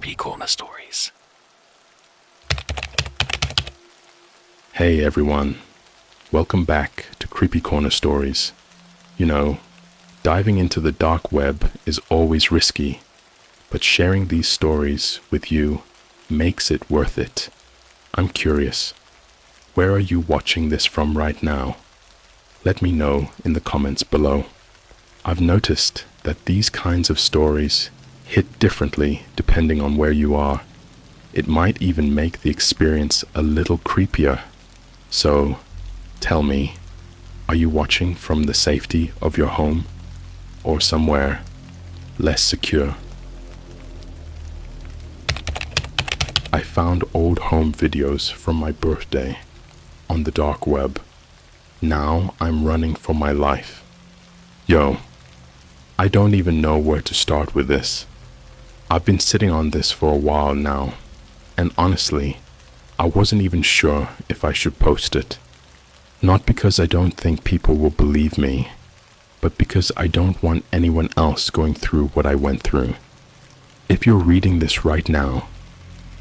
CreepyCorner stories. Hey everyone, welcome back to CreepyCorner stories. You know, diving into the dark web is always risky, but sharing these stories with you makes it worth it. I'm curious, where are you watching this from right now? Let me know in the comments below. I've noticed that these kinds of stories hit differently depending on where you are. It might even make the experience a little creepier. So, tell me, are you watching from the safety of your home or somewhere less secure? I found old home videos from my birthday on the dark web. Now I'm running for my life. Yo, I don't even know where to start with this. I've been sitting on this for a while now, and honestly, I wasn't even sure if I should post it. Not because I don't think people will believe me, but because I don't want anyone else going through what I went through. If you're reading this right now,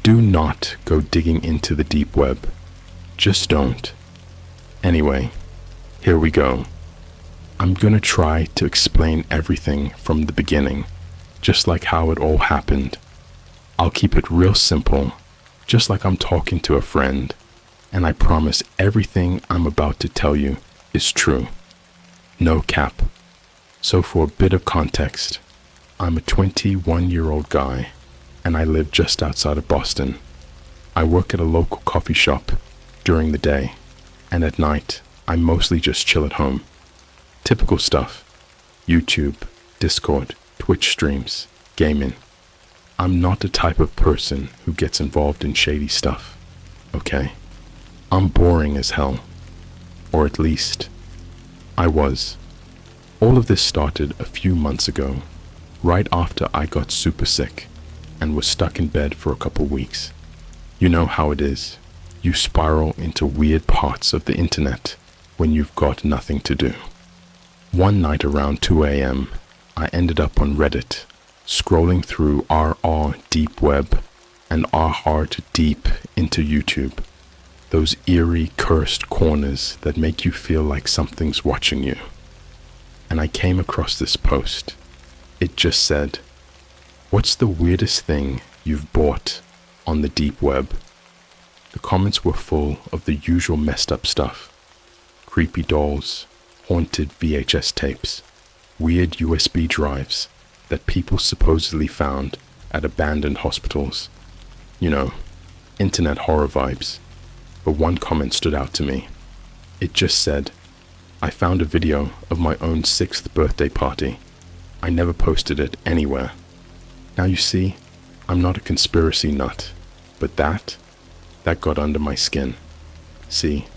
do not go digging into the deep web. Just don't. Anyway, here we go. I'm gonna try to explain everything from the beginning, just like how it all happened. I'll keep it real simple, just like I'm talking to a friend, and I promise everything I'm about to tell you is true. No cap. So for a bit of context, I'm a 21-year-old guy, and I live just outside of Boston. I work at a local coffee shop during the day, and at night, I mostly just chill at home. Typical stuff: YouTube, Discord, Twitch streams, gaming. I'm not the type of person who gets involved in shady stuff, okay? I'm boring as hell. Or at least, I was. All of this started a few months ago, right after I got super sick and was stuck in bed for a couple weeks. You know how it is. You spiral into weird parts of the internet when you've got nothing to do. One night around 2 a.m., I ended up on Reddit, scrolling through RR deep web and RR deep into YouTube. Those eerie, cursed corners that make you feel like something's watching you. And I came across this post. It just said, "What's the weirdest thing you've bought on the deep web?" The comments were full of the usual messed up stuff. Creepy dolls, haunted VHS tapes, weird USB drives that people supposedly found at abandoned hospitals. You know, internet horror vibes. But one comment stood out to me. It just said, "I found a video of my own 6th birthday party. I never posted it anywhere." Now you see, I'm not a conspiracy nut, but that got under my skin. See,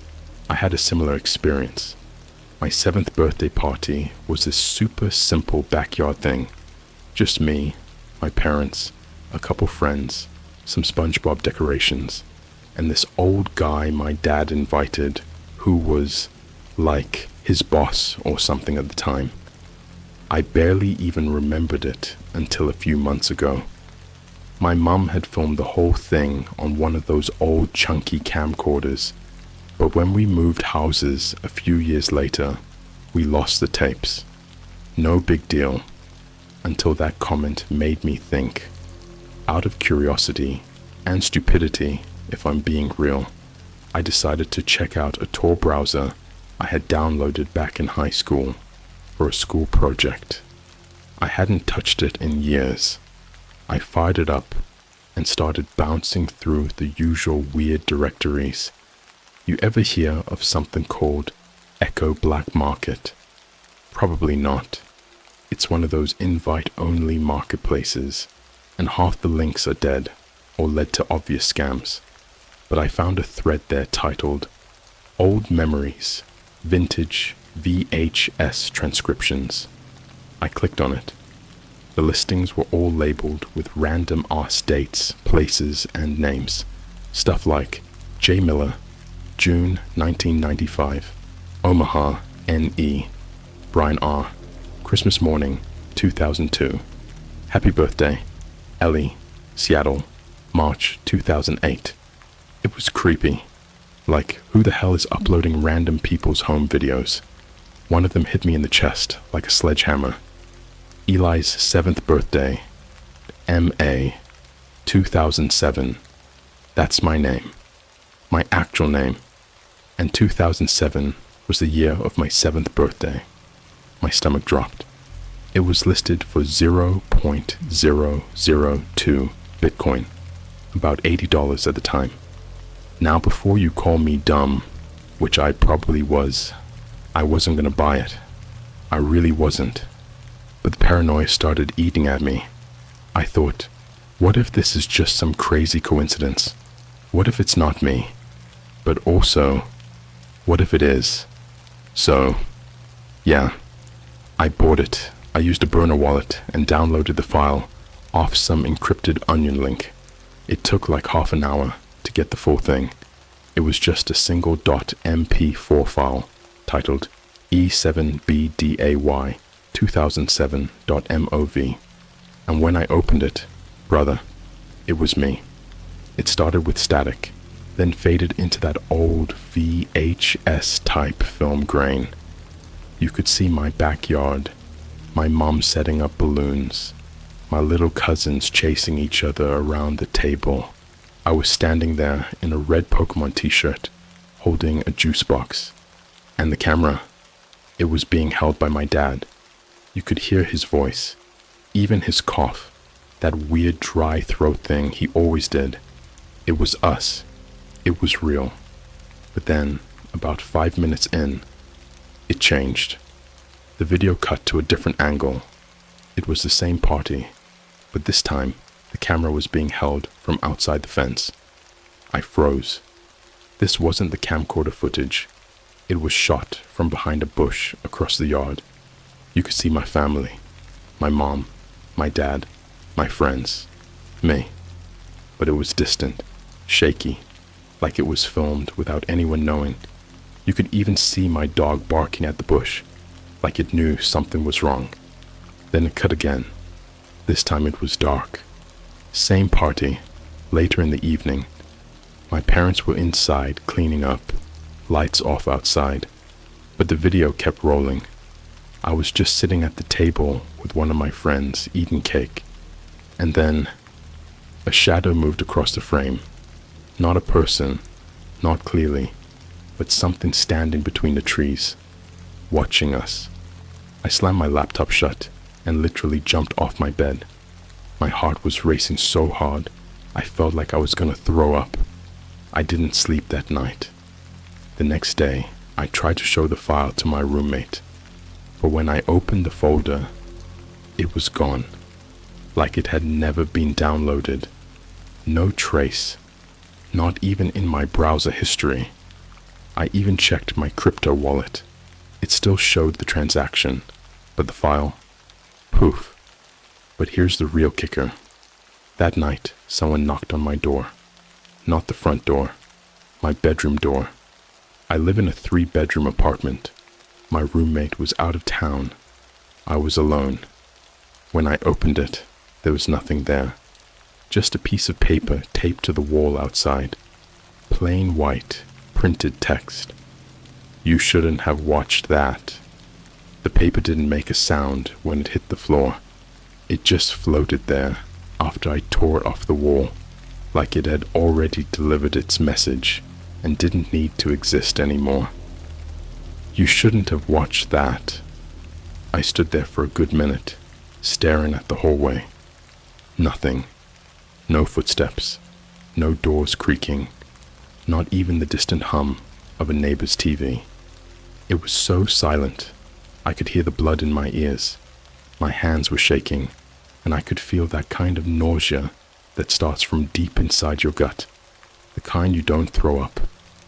I had a similar experience. My 7th birthday party was this super simple backyard thing. Just me, my parents, a couple friends, some SpongeBob decorations, and this old guy my dad invited who was like his boss or something at the time. I barely even remembered it until a few months ago. My mum had filmed the whole thing on one of those old chunky camcorders, but when we moved houses a few years later, we lost the tapes. No big deal, until that comment made me think. Out of curiosity and stupidity, if I'm being real, I decided to check out a Tor browser I had downloaded back in high school for a school project. I hadn't touched it in years. I fired it up and started bouncing through the usual weird directories. You ever hear of something called Echo Black Market? Probably not. It's one of those invite-only marketplaces, and half the links are dead or led to obvious scams. But I found a thread there titled Old Memories, Vintage VHS Transcriptions. I clicked on it. The listings were all labeled with random ass dates, places, and names. Stuff like J. Miller, June 1995, Omaha, NE, Brian R., Christmas morning, 2002. Happy birthday, Ellie, Seattle, March 2008. It was creepy. Like, who the hell is uploading random people's home videos? One of them hit me in the chest like a sledgehammer. Eli's 7th birthday, MA, 2007. That's my name. My actual name. And 2007 was the year of my 7th birthday. My stomach dropped. It was listed for 0.002 Bitcoin, about $80 at the time. Now before you call me dumb, which I probably was, I wasn't gonna buy it. I really wasn't. But the paranoia started eating at me. I thought, what if this is just some crazy coincidence? What if it's not me? But also, what if it is? So, yeah, I bought it. I used a burner wallet and downloaded the file off some encrypted onion link. It took like half an hour to get the full thing. It was just a single .mp4 file titled E7BDAY 2007.mov. And when I opened it, brother, it was me. It started with static, then faded into that old VHS type film grain. You could see my backyard, my mom setting up balloons, my little cousins chasing each other around the table. I was standing there in a red Pokemon t-shirt, holding a juice box. And the camera, it was being held by my dad. You could hear his voice, even his cough, that weird dry throat thing he always did. It was us. It was real. But then, about 5 minutes in, it changed. The video cut to a different angle. It was the same party, but this time, the camera was being held from outside the fence. I froze. This wasn't the camcorder footage. It was shot from behind a bush across the yard. You could see my family, my mom, my dad, my friends, me. But it was distant, shaky, like it was filmed without anyone knowing. You could even see my dog barking at the bush, like it knew something was wrong. Then it cut again. This time it was dark. Same party, later in the evening. My parents were inside cleaning up, lights off outside, but the video kept rolling. I was just sitting at the table with one of my friends eating cake, and then a shadow moved across the frame. Not a person, not clearly, but something standing between the trees, watching us. I slammed my laptop shut and literally jumped off my bed. My heart was racing so hard, I felt like I was gonna throw up. I didn't sleep that night. The next day, I tried to show the file to my roommate, but when I opened the folder, it was gone, like it had never been downloaded. No trace, not even in my browser history. I even checked my crypto wallet. It still showed the transaction, but the file, poof. But here's the real kicker. That night, someone knocked on my door. Not the front door, my bedroom door. I live in a 3-bedroom apartment. My roommate was out of town. I was alone. When I opened it, there was nothing there. Just a piece of paper taped to the wall outside. Plain white, printed text. You shouldn't have watched that. The paper didn't make a sound when it hit the floor. It just floated there after I tore it off the wall, like it had already delivered its message and didn't need to exist anymore. You shouldn't have watched that. I stood there for a good minute, staring at the hallway. Nothing. No footsteps. No doors creaking. Not even the distant hum of a neighbor's TV. It was so silent, I could hear the blood in my ears. My hands were shaking, and I could feel that kind of nausea that starts from deep inside your gut. The kind you don't throw up,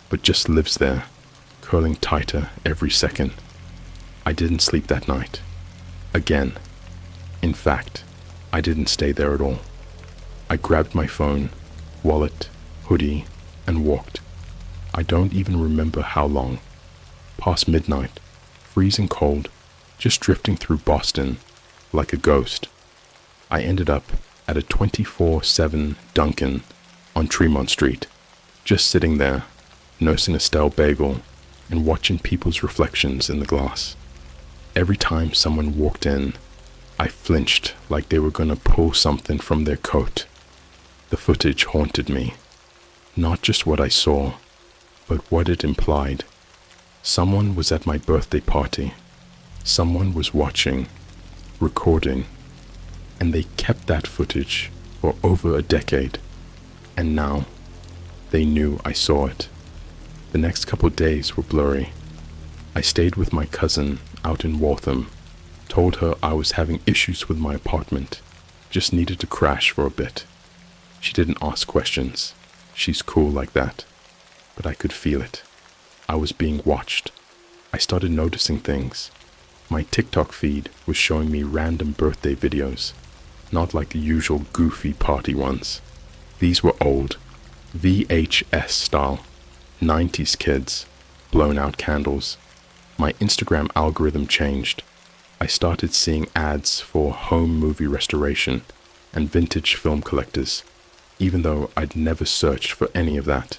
but just lives there, curling tighter every second. I didn't sleep that night. Again. In fact, I didn't stay there at all. I grabbed my phone, wallet, hoodie, and walked. I don't even remember how long. Past midnight, freezing cold, just drifting through Boston like a ghost. I ended up at a 24/7 Dunkin' on Tremont Street, just sitting there, nursing a stale bagel and watching people's reflections in the glass. Every time someone walked in, I flinched like they were gonna pull something from their coat. The footage haunted me. Not just what I saw, but what it implied. Someone was at my birthday party. Someone was watching, recording, and they kept that footage for over a decade. And now, they knew I saw it. The next couple days were blurry. I stayed with my cousin out in Waltham, told her I was having issues with my apartment, just needed to crash for a bit. She didn't ask questions. She's cool like that. But I could feel it. I was being watched. I started noticing things. My TikTok feed was showing me random birthday videos, not like the usual goofy party ones. These were old, VHS style, 90s kids, blown out candles. My Instagram algorithm changed. I started seeing ads for home movie restoration and vintage film collectors, even though I'd never searched for any of that.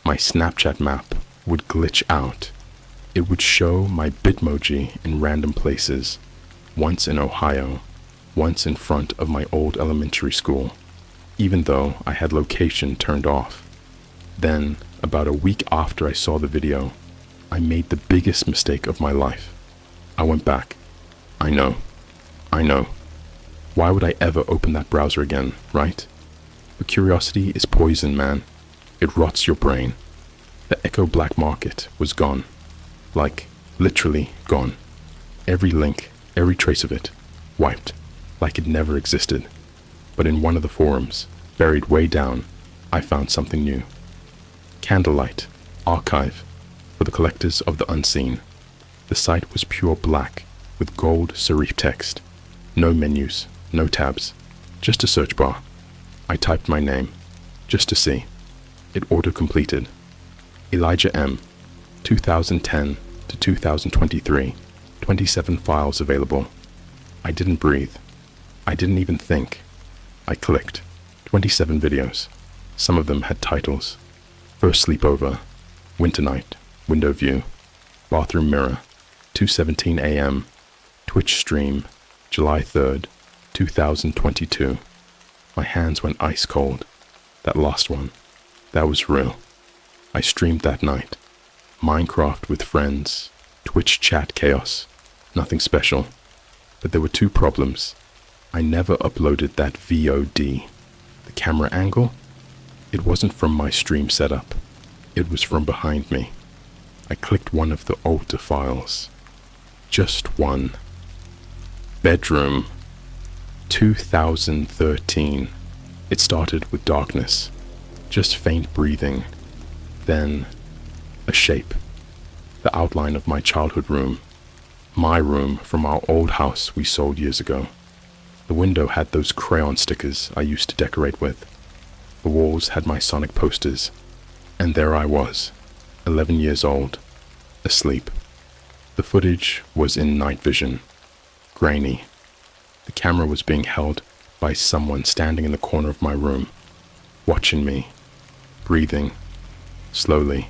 My Snapchat map would glitch out. It would show my Bitmoji in random places, once in Ohio, once in front of my old elementary school, even though I had location turned off. Then, about a week after I saw the video, I made the biggest mistake of my life. I went back. I know. Why would I ever open that browser again, right? But curiosity is poison, man. It rots your brain. The Echo Black Market was gone. Like, literally gone. Every link, every trace of it, wiped, like it never existed. But in one of the forums, buried way down, I found something new. Candlelight, archive, for the collectors of the unseen. The site was pure black, with gold serif text. No menus, no tabs, just a search bar. I typed my name, just to see. It auto-completed. Elijah M., 2010 to 2023, 27 files available. I didn't breathe. I didn't even think. I clicked. 27 videos. Some of them had titles. First sleepover, winter night, window view, bathroom mirror, 2:17 a.m., Twitch stream, July 3rd, 2022. My hands went ice cold. That last one, that was real. I streamed that night. Minecraft with friends, Twitch chat chaos, nothing special. But there were two problems. I never uploaded that VOD. The camera angle? It wasn't from my stream setup. It was from behind me. I clicked one of the older files. Just one. Bedroom. 2013. It started with darkness. Just faint breathing. Then, a shape. The outline of my childhood room. My room from our old house we sold years ago. The window had those crayon stickers I used to decorate with. The walls had my Sonic posters. And there I was, 11 years old, asleep. The footage was in night vision, grainy. The camera was being held by someone standing in the corner of my room, watching me, breathing, slowly.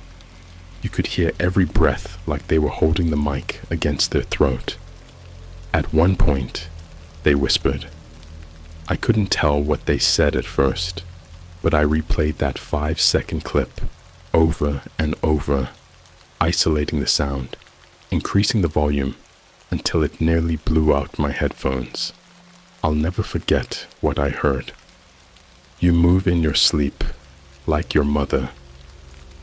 You could hear every breath like they were holding the mic against their throat. At one point, they whispered. I couldn't tell what they said at first, but I replayed that 5-second clip over and over, isolating the sound, increasing the volume until it nearly blew out my headphones. I'll never forget what I heard. You move in your sleep like your mother.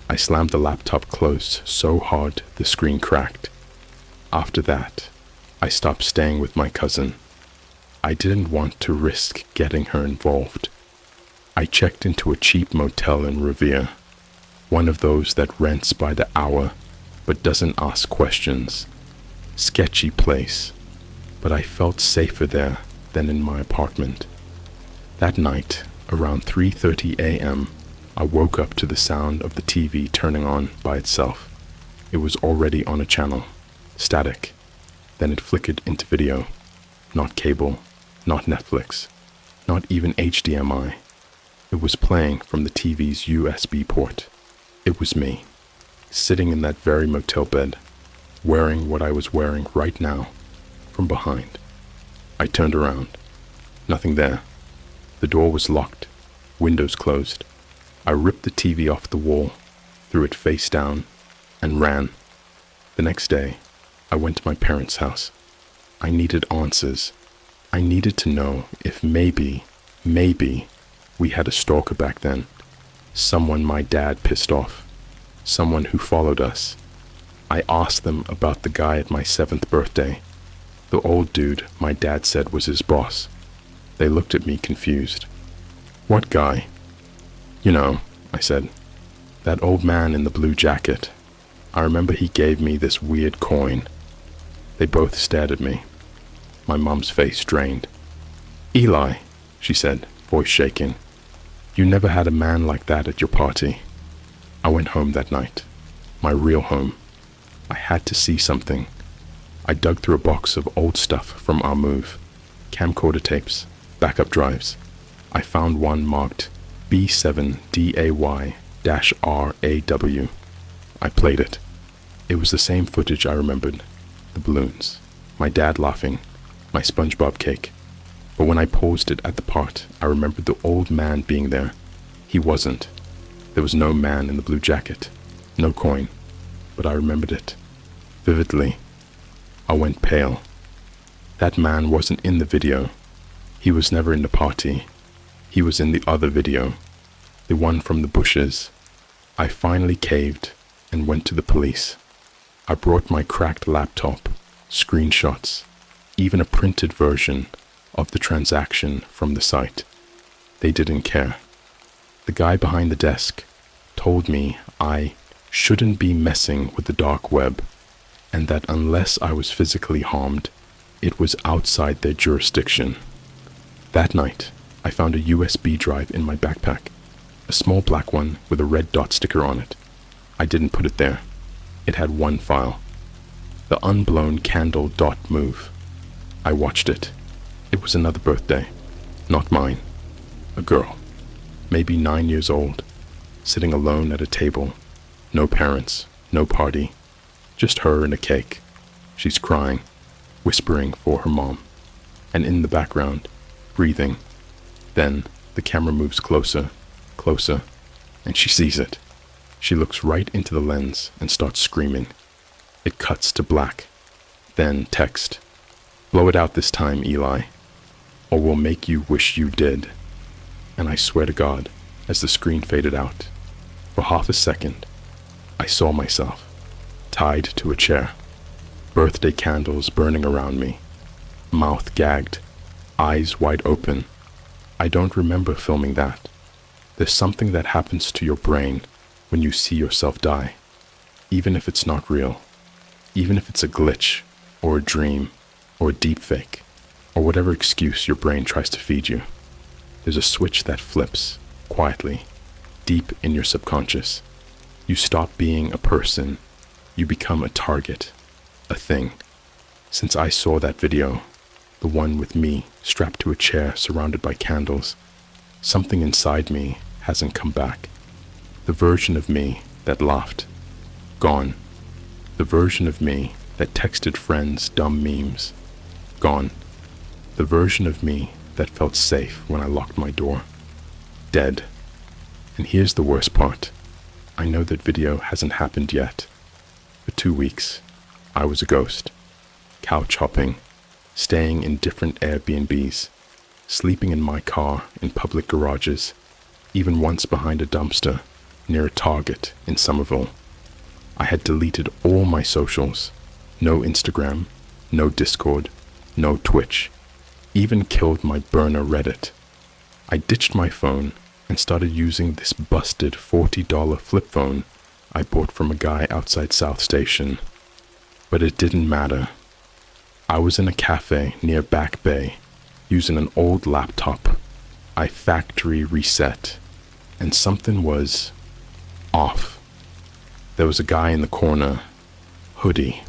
I slammed the laptop close so hard the screen cracked. After that, I stopped staying with my cousin. I didn't want to risk getting her involved. I checked into a cheap motel in Revere, one of those that rents by the hour but doesn't ask questions. Sketchy place, but I felt safer there than in my apartment. That night, around 3:30 a.m., I woke up to the sound of the TV turning on by itself. It was already on a channel, static. Then it flickered into video. Not cable, not Netflix. Not even HDMI. It was playing from the TV's USB port. It was me, sitting in that very motel bed, wearing what I was wearing right now, from behind. I turned around. Nothing there. The door was locked, windows closed. I ripped the TV off the wall, threw it face down, and ran. The next day, I went to my parents' house. I needed answers. I needed to know if maybe we had a stalker back then. Someone my dad pissed off. Someone who followed us. I asked them about the guy at my 7th birthday. The old dude my dad said was his boss. They looked at me confused. What guy? You know, I said. That old man in the blue jacket. I remember he gave me this weird coin. They both stared at me. My mom's face drained. Eli, she said, voice shaking. You never had a man like that at your party. I went home that night. My real home. I had to see something. I dug through a box of old stuff from our move. Camcorder tapes, backup drives. I found one marked B7DAY-RAW. I played it. It was the same footage I remembered. The balloons, my dad laughing, my SpongeBob cake. But when I paused it at the part, I remembered the old man being there. He wasn't. There was no man in the blue jacket, no coin, but I remembered it vividly. I went pale. That man wasn't in the video. He was never in the party. He was in the other video, the one from the bushes. I finally caved and went to the police. I brought my cracked laptop, screenshots, even a printed version of the transaction from the site. They didn't care. The guy behind the desk told me I shouldn't be messing with the dark web, and that unless I was physically harmed, it was outside their jurisdiction. That night, I found a USB drive in my backpack, a small black one with a red dot sticker on it. I didn't put it there. It had one file, the unblown candle dot move. I watched it. It was another birthday, not mine. A girl, maybe 9 years old, sitting alone at a table. No parents, no party, just her and a cake. She's crying, whispering for her mom, and in the background, breathing. Then the camera moves closer, closer, and she sees it. She looks right into the lens and starts screaming. It cuts to black. Then text. Blow it out this time, Eli, or we'll make you wish you did. And I swear to God, as the screen faded out, for half a second, I saw myself, tied to a chair, birthday candles burning around me, mouth gagged, eyes wide open. I don't remember filming that. There's something that happens to your brain when you see yourself die, even if it's not real, even if it's a glitch, or a dream, or a deep fake, or whatever excuse your brain tries to feed you. There's a switch that flips, quietly, deep in your subconscious. You stop being a person, you become a target, a thing. Since I saw that video, the one with me strapped to a chair surrounded by candles, something inside me hasn't come back. The version of me that laughed, gone. The version of me that texted friends dumb memes, gone. The version of me that felt safe when I locked my door, dead. And here's the worst part. I know that video hasn't happened yet. For 2 weeks, I was a ghost, couch hopping, staying in different Airbnbs, sleeping in my car in public garages, even once behind a dumpster near a Target in Somerville. I had deleted all my socials, no Instagram, no Discord, no Twitch, even killed my burner Reddit. I ditched my phone and started using this busted $40 flip phone I bought from a guy outside South Station. But it didn't matter. I was in a cafe near Back Bay, using an old laptop. I factory reset, and something was off. There was a guy in the corner, hoodie,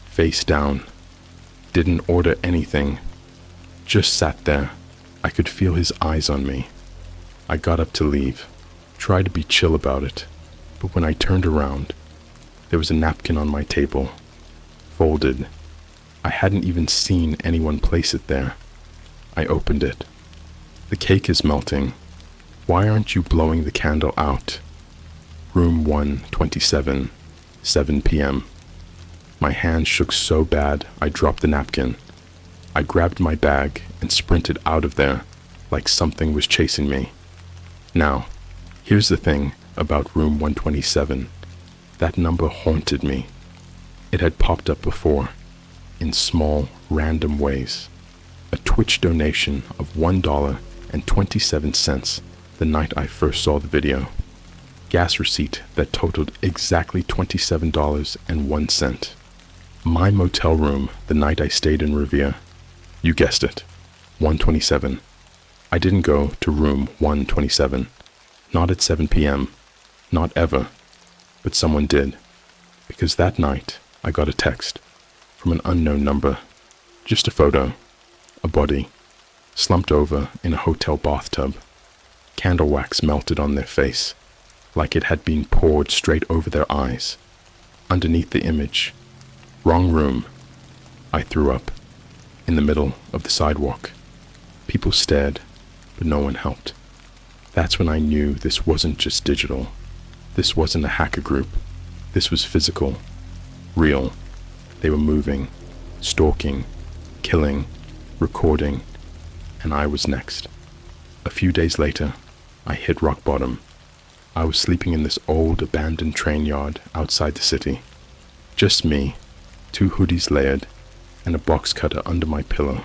face down, didn't order anything, just sat there. I could feel his eyes on me. I got up to leave, tried to be chill about it, but when I turned around, there was a napkin on my table, folded. I hadn't even seen anyone place it there. I opened it. The cake is melting. Why aren't you blowing the candle out? Room 127, 7 p.m. My hand shook so bad I dropped the napkin. I grabbed my bag and sprinted out of there like something was chasing me. Now, here's the thing about room 127. That number haunted me. It had popped up before, in small, random ways. A Twitch donation of $1.27 the night I first saw the video. Gas receipt that totaled exactly $27.01. My motel room the night I stayed in Revere. You guessed it, 127. I didn't go to room 127. Not at 7 p.m. Not ever. But someone did. Because that night, I got a text from an unknown number. Just a photo. A body. Slumped over in a hotel bathtub. Candle wax melted on their face, like it had been poured straight over their eyes. Underneath the image. Wrong room. I threw up. In the middle of the sidewalk. People stared, but no one helped. That's when I knew this wasn't just digital. This wasn't a hacker group. This was physical. Real. They were moving, stalking, killing, recording, and I was next. A few days later, I hit rock bottom. I was sleeping in this old abandoned train yard outside the city. Just me, 2 hoodies layered, and a box cutter under my pillow.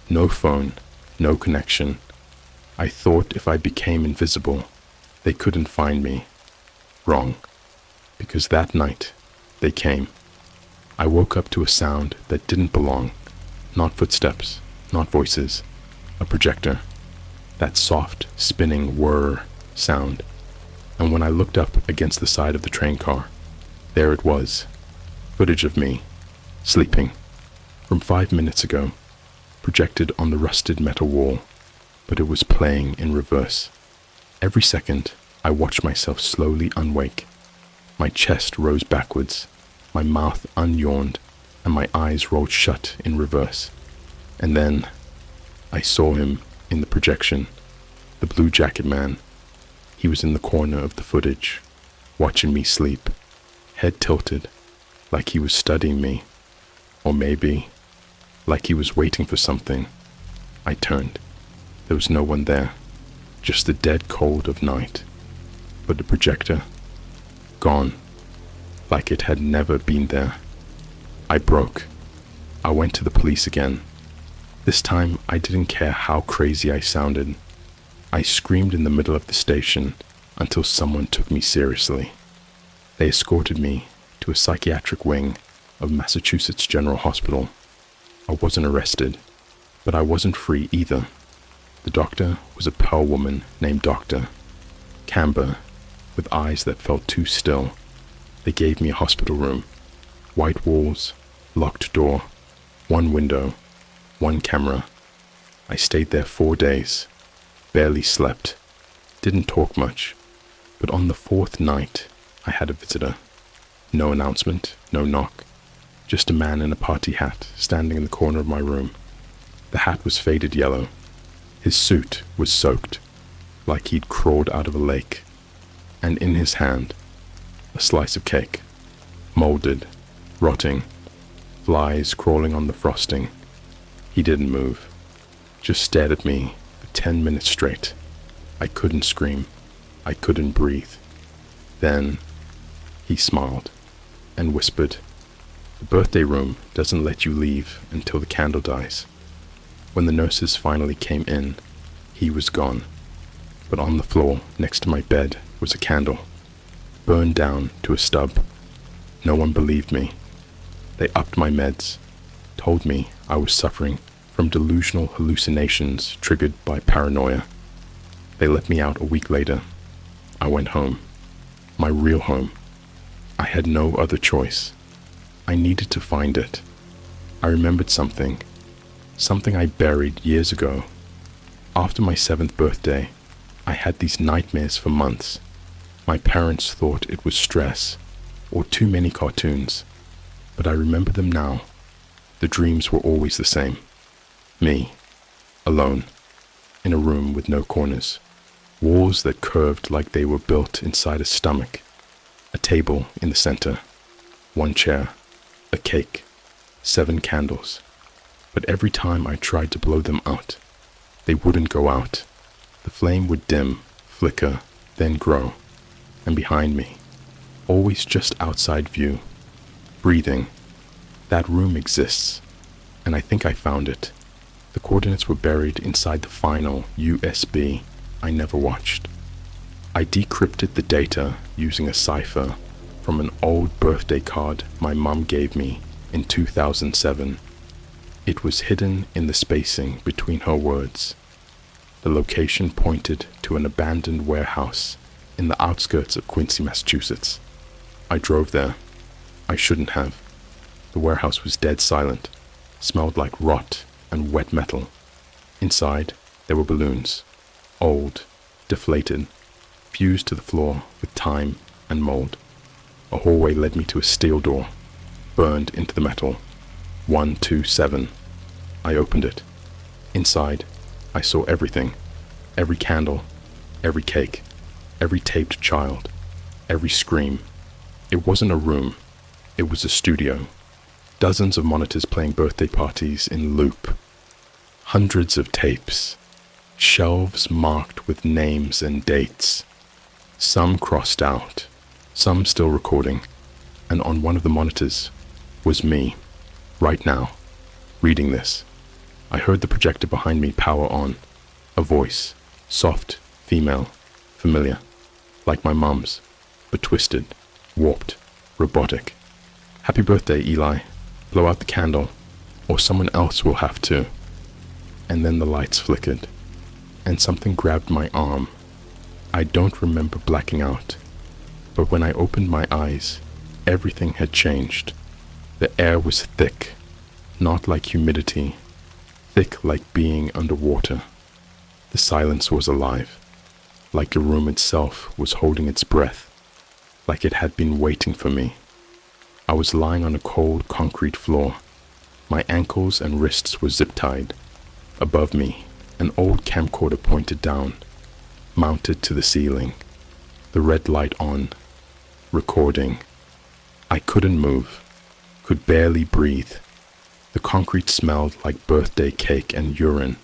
No phone, no connection. I thought if I became invisible, they couldn't find me. Wrong. Because that night, they came. I woke up to a sound that didn't belong. Not footsteps, not voices. A projector. That soft, spinning whir sound. And when I looked up against the side of the train car, there it was. Footage of me, sleeping. From 5 minutes ago, projected on the rusted metal wall, but it was playing in reverse. Every second, I watched myself slowly unwake. My chest rose backwards, my mouth unyawned, and my eyes rolled shut in reverse. And then, I saw him in the projection, the blue jacket man. He was in the corner of the footage, watching me sleep, head tilted, like he was studying me, or maybe, like he was waiting for something. I turned. There was no one there, just the dead cold of night. But the projector, gone, like it had never been there. I broke. I went to the police again. This time, I didn't care how crazy I sounded. I screamed in the middle of the station until someone took me seriously. They escorted me to a psychiatric wing of Massachusetts General Hospital. I wasn't arrested, but I wasn't free either. The doctor was a Pearl woman named Dr. Camber, with eyes that felt too still. They gave me a hospital room. White walls, locked door, 1 window, 1 camera. I stayed there 4 days, barely slept, didn't talk much, but on the 4th night, I had a visitor. No announcement, no knock, just a man in a party hat standing in the corner of my room. The hat was faded yellow. His suit was soaked, like he'd crawled out of a lake, and in his hand, a slice of cake, molded, rotting, flies crawling on the frosting. He didn't move, just stared at me for 10 minutes straight. I couldn't scream. I couldn't breathe. Then he smiled and whispered, "The birthday room doesn't let you leave until the candle dies." When the nurses finally came in, he was gone. But on the floor next to my bed was a candle, burned down to a stub. No one believed me. They upped my meds, told me I was suffering from delusional hallucinations triggered by paranoia. They let me out a week later. I went home. My real home. I had no other choice. I needed to find it. I remembered something I buried years ago. After my 7th birthday, I had these nightmares for months. My parents thought it was stress or too many cartoons, but I remember them now. The dreams were always the same. Me, alone, in a room with no corners, walls that curved like they were built inside a stomach, a table in the center, one chair, a cake, 7 candles. But every time I tried to blow them out, they wouldn't go out. The flame would dim, flicker, then grow. And behind me, always just outside view, breathing, that room exists, and I think I found it. The coordinates were buried inside the final USB I never watched. I decrypted the data using a cipher from an old birthday card my mom gave me in 2007. It was hidden in the spacing between her words. The location pointed to an abandoned warehouse in the outskirts of Quincy, Massachusetts. I drove there. I shouldn't have. The warehouse was dead silent, smelled like rot and wet metal. Inside, there were balloons, old, deflated, fused to the floor with time and mold. A hallway led me to a steel door, burned into the metal. 127. I opened it. Inside, I saw everything. Every candle, every cake, every taped child, every scream. It wasn't a room. It was a studio. Dozens of monitors playing birthday parties in loop. Hundreds of tapes. Shelves marked with names and dates. Some crossed out, some still recording. And on one of the monitors was me, right now, reading this. I heard the projector behind me power on. A voice, soft, female, familiar, like my mum's, but twisted, warped, robotic. Happy birthday, Eli. Blow out the candle, or someone else will have to. And then the lights flickered, and something grabbed my arm. I don't remember blacking out, but when I opened my eyes, everything had changed. The air was thick, not like humidity, thick like being underwater. The silence was alive, like the room itself was holding its breath, like it had been waiting for me. I was lying on a cold concrete floor. My ankles and wrists were zip-tied. Above me, an old camcorder pointed down, mounted to the ceiling, the red light on, recording. I couldn't move, could barely breathe. The concrete smelled like birthday cake and urine,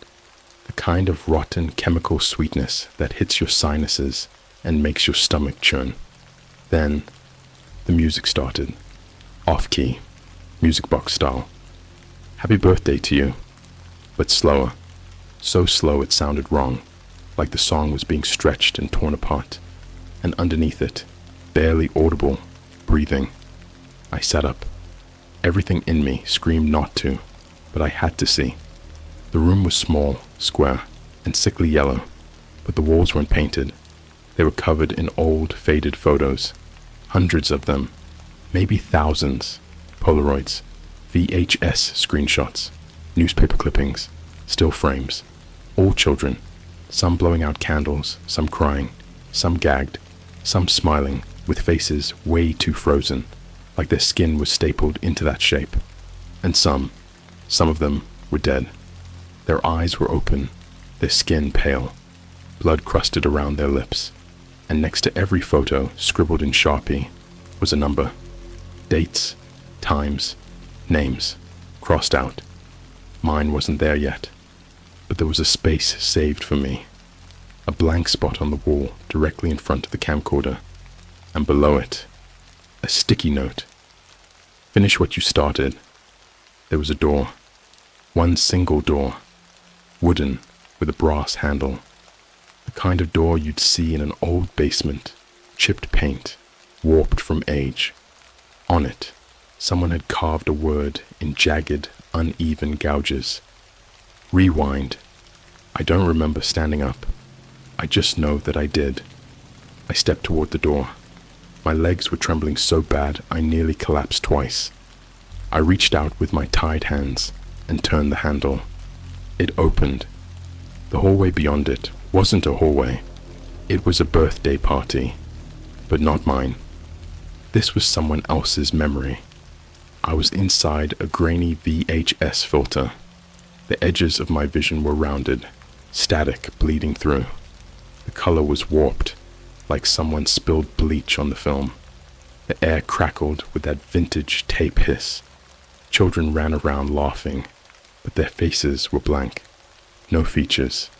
the kind of rotten chemical sweetness that hits your sinuses and makes your stomach churn. Then, the music started. Off-key, music box style. Happy birthday to you, but slower. So slow it sounded wrong, like the song was being stretched and torn apart. And underneath it, barely audible, breathing. I sat up. Everything in me screamed not to, but I had to see. The room was small, square, and sickly yellow, but the walls weren't painted. They were covered in old, faded photos. Hundreds of them. Maybe thousands. Polaroids, VHS screenshots, newspaper clippings, still frames. All children, some blowing out candles, some crying, some gagged, some smiling with faces way too frozen, like their skin was stapled into that shape. And some of them were dead. Their eyes were open, their skin pale, blood crusted around their lips. And next to every photo, scribbled in Sharpie, was a number. Dates, times, names, crossed out. Mine wasn't there yet, but there was a space saved for me. A blank spot on the wall directly in front of the camcorder, and below it, a sticky note. Finish what you started. There was a door, one single door, wooden with a brass handle. The kind of door you'd see in an old basement, chipped paint, warped from age. On it, someone had carved a word in jagged, uneven gouges. Rewind. I don't remember standing up. I just know that I did. I stepped toward the door. My legs were trembling so bad I nearly collapsed twice. I reached out with my tied hands and turned the handle. It opened. The hallway beyond it wasn't a hallway. It was a birthday party, but not mine. This was someone else's memory. I was inside a grainy VHS filter. The edges of my vision were rounded, static bleeding through. The color was warped, like someone spilled bleach on the film. The air crackled with that vintage tape hiss. Children ran around laughing, but their faces were blank. No features,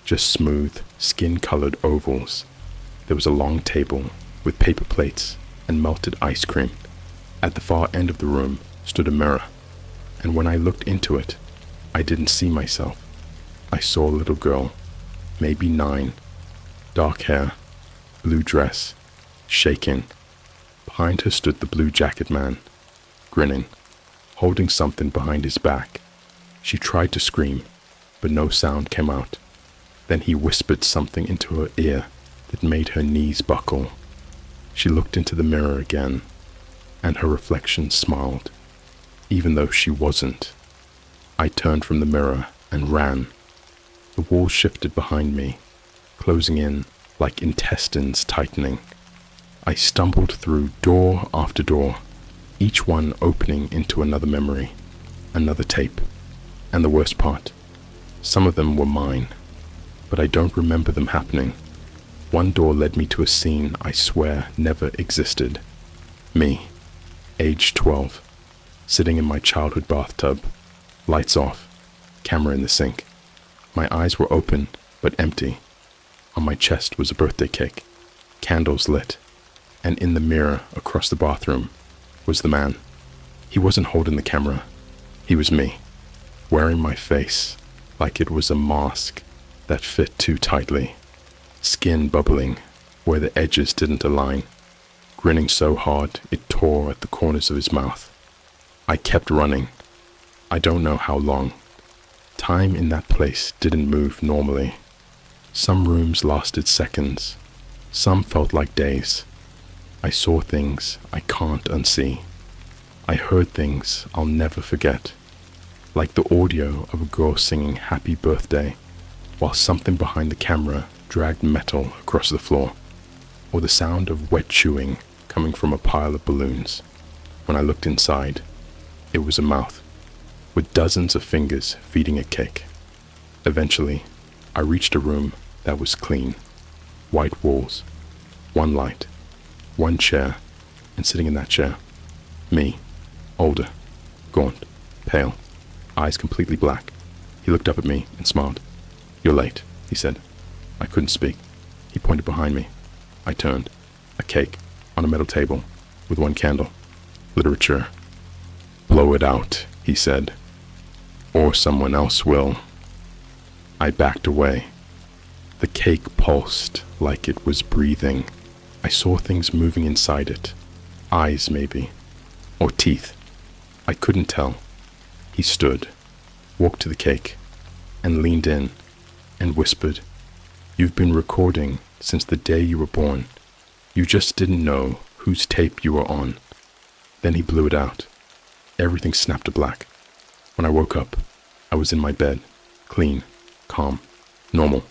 just smooth, skin-colored ovals. There was a long table with paper plates and melted ice cream. At the far end of the room stood a mirror, and when I looked into it, I didn't see myself. I saw a little girl, maybe 9, dark hair, blue dress, shaking. Behind her stood the blue jacket man, grinning, holding something behind his back. She tried to scream, but no sound came out. Then he whispered something into her ear that made her knees buckle. She looked into the mirror again, and her reflection smiled, even though she wasn't. I turned from the mirror and ran. The wall shifted behind me, closing in like intestines tightening. I stumbled through door after door, each one opening into another memory, another tape. And the worst part, some of them were mine, but I don't remember them happening. One door led me to a scene I swear never existed. Me, age 12, sitting in my childhood bathtub, lights off, camera in the sink. My eyes were open, but empty. On my chest was a birthday cake, candles lit, and in the mirror across the bathroom was the man. He wasn't holding the camera. He was me, wearing my face like it was a mask that fit too tightly, skin bubbling where the edges didn't align, grinning so hard it tore at the corners of his mouth. I kept running. I don't know how long. Time in that place didn't move normally. Some rooms lasted seconds. Some felt like days. I saw things I can't unsee. I heard things I'll never forget, like the audio of a girl singing happy birthday while something behind the camera dragged metal across the floor, or the sound of wet chewing coming from a pile of balloons. When I looked inside, it was a mouth with dozens of fingers feeding a cake. Eventually, I reached a room that was clean. White walls, one light, one chair, and sitting in that chair, me, older, gaunt, pale, eyes completely black. He looked up at me and smiled. "You're late," he said. I couldn't speak. He pointed behind me. I turned. A cake on a metal table with one candle. Literature. "Blow it out," he said, "or someone else will." I backed away. The cake pulsed like it was breathing. I saw things moving inside it. Eyes, maybe. Or teeth. I couldn't tell. He stood, walked to the cake, and leaned in and whispered, "You've been recording since the day you were born. You just didn't know whose tape you were on." Then he blew it out. Everything snapped to black. When I woke up, I was in my bed, clean, calm, normal.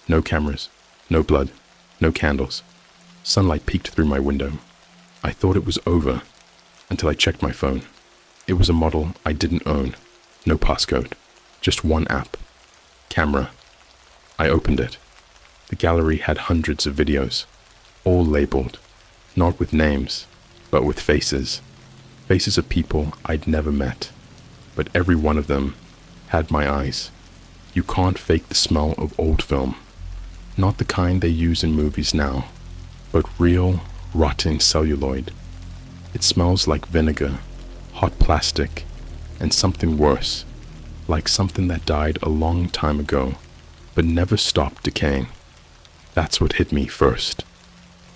No cameras, no blood, no candles. Sunlight peeked through my window. I thought it was over until I checked my phone. It was a model I didn't own. No passcode, just one app. Camera. I opened it. The gallery had hundreds of videos, all labeled, not with names, but with faces. Faces of people I'd never met, but every one of them had my eyes. You can't fake the smell of old film. Not the kind they use in movies now, but real, rotting celluloid. It smells like vinegar, hot plastic, and something worse, like something that died a long time ago, but never stopped decaying. That's what hit me first.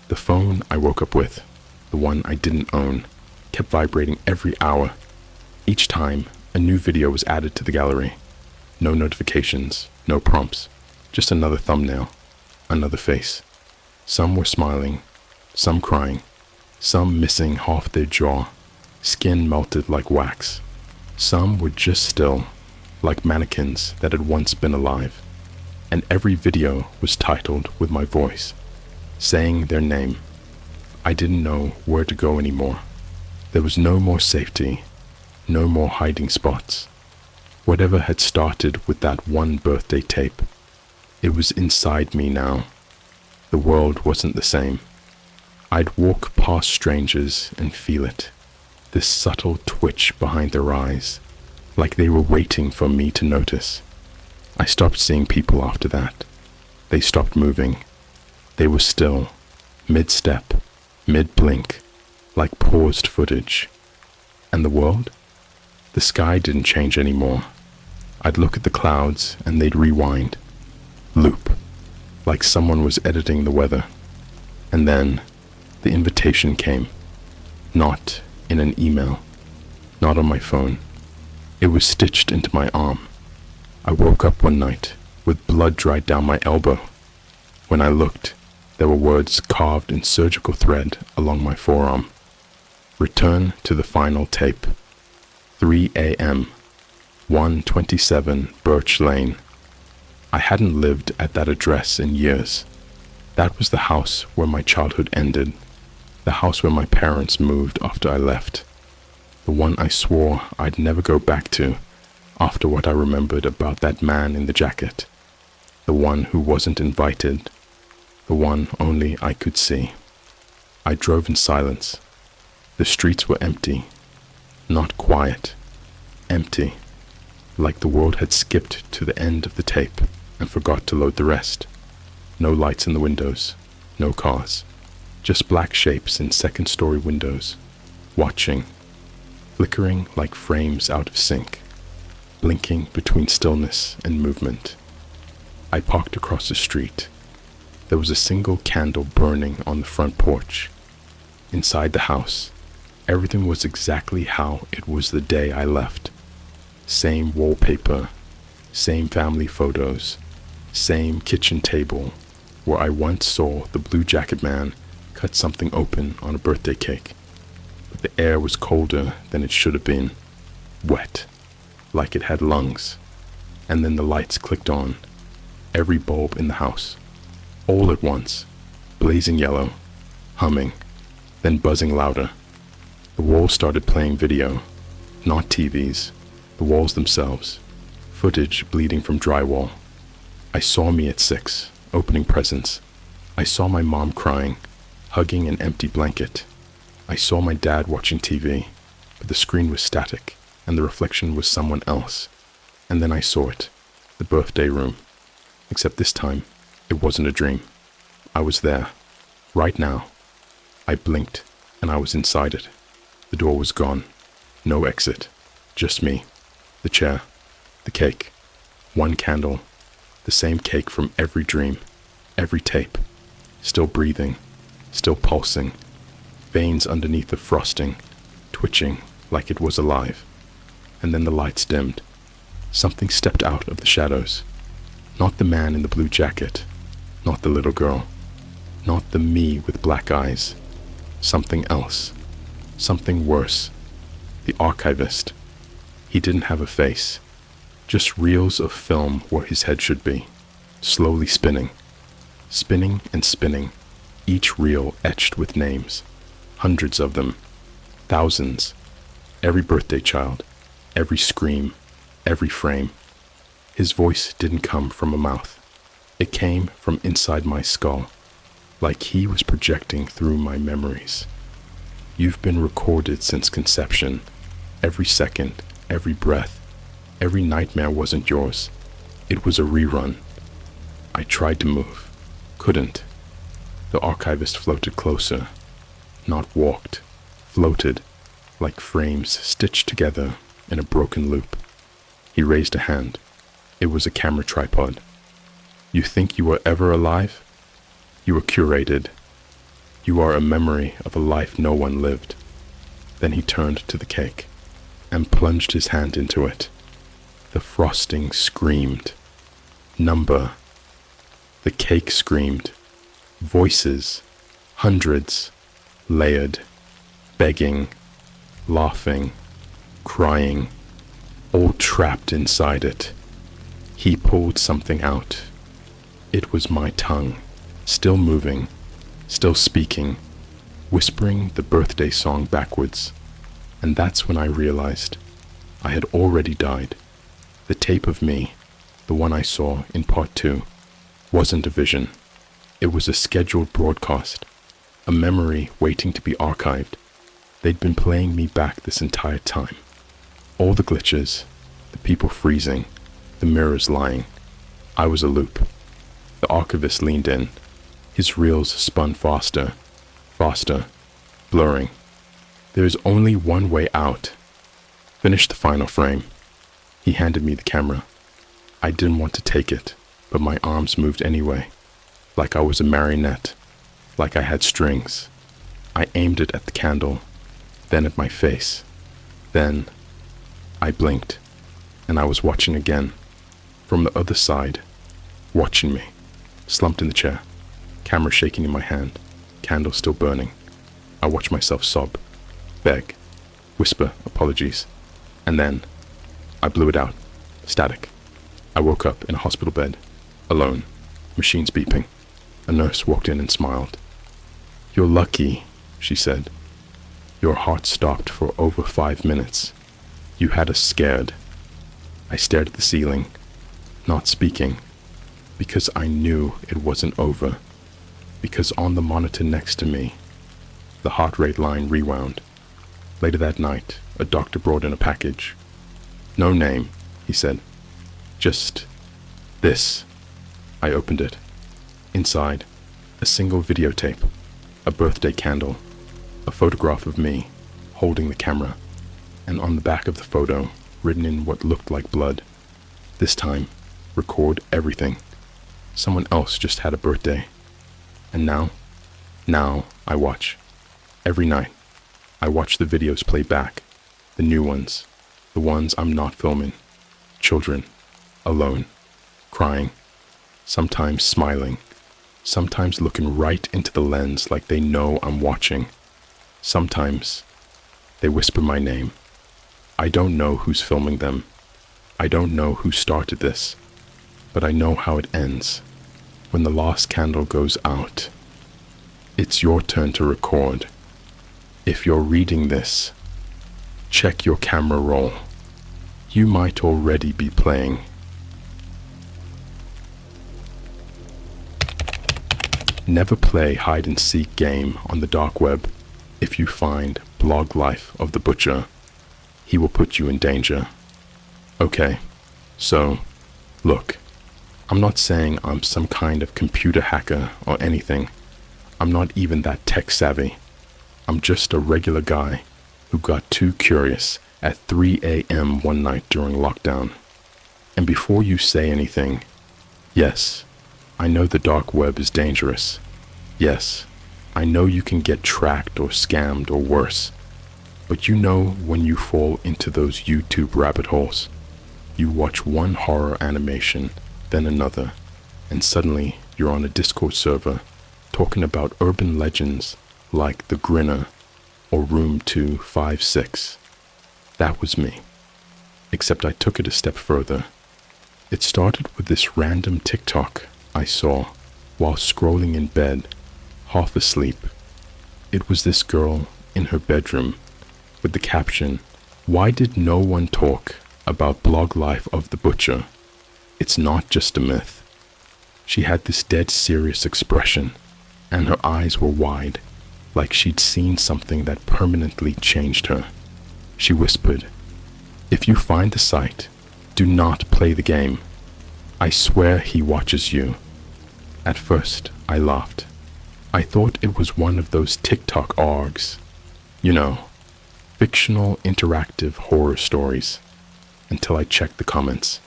The phone I woke up with, the one I didn't own, kept vibrating every hour. Each time, a new video was added to the gallery. No notifications, no prompts, just another thumbnail, another face. Some were smiling, some crying, some missing half their jaw, skin melted like wax. Some were just still, like mannequins that had once been alive. and every video was titled with my voice, saying their name. I didn't know where to go anymore. There was no more safety, no more hiding spots. Whatever had started with that one birthday tape, it was inside me now. The world wasn't the same. I'd walk past strangers and feel it, this subtle twitch behind their eyes, like they were waiting for me to notice. I stopped seeing people after that. They stopped moving. They were still, mid-step, mid-blink, like paused footage. And the world? The sky didn't change anymore. I'd look at the clouds and they'd rewind, loop, like someone was editing the weather. And then the invitation came, not in an email, not on my phone. It was stitched into my arm. I woke up one night with blood dried down my elbow. When I looked, there were words carved in surgical thread along my forearm. Return to the final tape. 3 a.m. 127 Birch Lane. I hadn't lived at that address in years. That was the house where my childhood ended. The house where my parents moved after I left. The one I swore I'd never go back to after what I remembered about that man in the jacket. The one who wasn't invited. The one only I could see. I drove in silence. The streets were empty. Not quiet. Empty. Like the world had skipped to the end of the tape and forgot to load the rest. No lights in the windows. No cars. Just black shapes in second-story windows. Watching. Flickering like frames out of sync. Blinking between stillness and movement. I parked across the street. There was a single candle burning on the front porch. Inside the house, everything was exactly how it was the day I left. Same wallpaper, same family photos, same kitchen table where I once saw the blue jacket man cut something open on a birthday cake. But the air was colder than it should have been, wet, like it had lungs. And then the lights clicked on, every bulb in the house, all at once, blazing yellow, humming, then buzzing louder. The walls started playing video, not TVs, the walls themselves, footage bleeding from drywall. I saw me at 6, opening presents. I saw my mom crying, hugging an empty blanket. I saw my dad watching TV, but the screen was static, and the reflection was someone else. And then I saw it, the birthday room. Except this time, it wasn't a dream. I was there, right now. I blinked, and I was inside it. The door was gone. No exit. Just me. The chair. The cake. One candle. The same cake from every dream. Every tape. Still breathing. Still pulsing. Veins underneath the frosting. Twitching like it was alive. And then the lights dimmed. Something stepped out of the shadows. Not the man in the blue jacket. Not the little girl. Not the me with black eyes. Something else. Something worse. The archivist. He didn't have a face. Just reels of film where his head should be. Slowly spinning. Spinning and spinning. Each reel etched with names. Hundreds of them. Thousands. Every birthday child. Every scream. Every frame. His voice didn't come from a mouth. It came from inside my skull, like he was projecting through my memories. You've been recorded since conception. Every second, every breath, every nightmare wasn't yours. It was a rerun. I tried to move. Couldn't. The archivist floated closer. Not walked. Floated, like frames stitched together in a broken loop. He raised a hand. It was a camera tripod. You think you were ever alive? You were curated. You are a memory of a life no one lived. Then he turned to the cake and plunged his hand into it. The frosting screamed. Number. The cake screamed. Voices. Hundreds. Layered. Begging. Laughing. Crying. All trapped inside it. He pulled something out. It was my tongue, still moving, still speaking, whispering the birthday song backwards. And that's when I realized I had already died. The tape of me, the one I saw in part 2, wasn't a vision. It was a scheduled broadcast, a memory waiting to be archived. They'd been playing me back this entire time. All the glitches, the people freezing, the mirrors lying. I was a loop. The archivist leaned in. His reels spun faster, blurring. There is only one way out. Finish the final frame. He handed me the camera. I didn't want to take it, but my arms moved anyway, like I was a marionette, like I had strings. I aimed it at the candle, then at my face. Then I blinked, and I was watching again, from the other side, watching me, slumped in the chair, camera shaking in my hand, candle still burning. I watched myself sob, beg, whisper apologies, and then I blew it out, static. I woke up in a hospital bed, alone, machines beeping. A nurse walked in and smiled. "You're lucky," she said. "Your heart stopped for over 5 minutes. You had us scared." I stared at the ceiling, not speaking, because I knew it wasn't over, because on the monitor next to me, the heart rate line rewound. Later that night, a doctor brought in a package. "No name," he said. "Just this." I opened it. Inside, a single videotape, a birthday candle, a photograph of me holding the camera, and on the back of the photo, written in what looked like blood, this time, record everything. Someone else just had a birthday. And now I watch. Every night, I watch the videos play back, the new ones, the ones I'm not filming. Children, alone, crying, sometimes smiling, sometimes looking right into the lens like they know I'm watching. Sometimes they whisper my name. I don't know who's filming them. I don't know who started this, but I know how it ends. When the last candle goes out, it's your turn to record. If you're reading this, check your camera roll. You might already be playing. Never play hide-and-seek game on the dark web. If you find blog life of the butcher, he will put you in danger. Okay, so, look, I'm not saying I'm some kind of computer hacker or anything. I'm not even that tech savvy. I'm just a regular guy who got too curious at 3 a.m. one night during lockdown. And before you say anything, yes, I know the dark web is dangerous. Yes, I know you can get tracked or scammed or worse. But you know when you fall into those YouTube rabbit holes, you watch one horror animation, then another, and suddenly you're on a Discord server talking about urban legends like The Grinner or Room 256. That was me. Except I took it a step further. It started with this random TikTok I saw while scrolling in bed, half asleep. It was this girl in her bedroom with the caption, "Why did no one talk about blog life of the butcher? It's not just a myth." She had this dead serious expression, and her eyes were wide, like she'd seen something that permanently changed her. She whispered, "If you find the site, do not play the game. I swear he watches you." At first, I laughed. I thought it was one of those TikTok args. You know, fictional interactive horror stories. Until I checked the comments.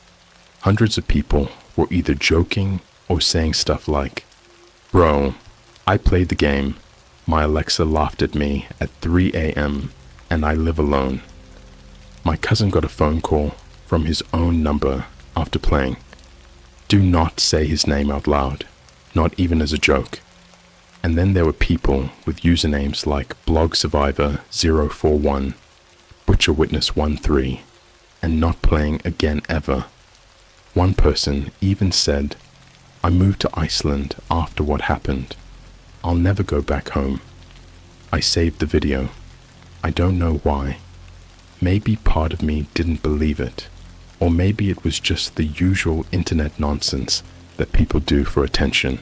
Hundreds of people were either joking or saying stuff like, "Bro, I played the game. My Alexa laughed at me at 3 a.m. and I live alone." My cousin got a phone call from his own number after playing. Do not say his name out loud, not even as a joke. And then there were people with usernames like BlogSurvivor041,'ButcherWitness13, and not playing again ever. One person even said, I moved to Iceland after what happened. I'll never go back home. I saved the video. I don't know why. Maybe part of me didn't believe it, or maybe it was just the usual internet nonsense that people do for attention.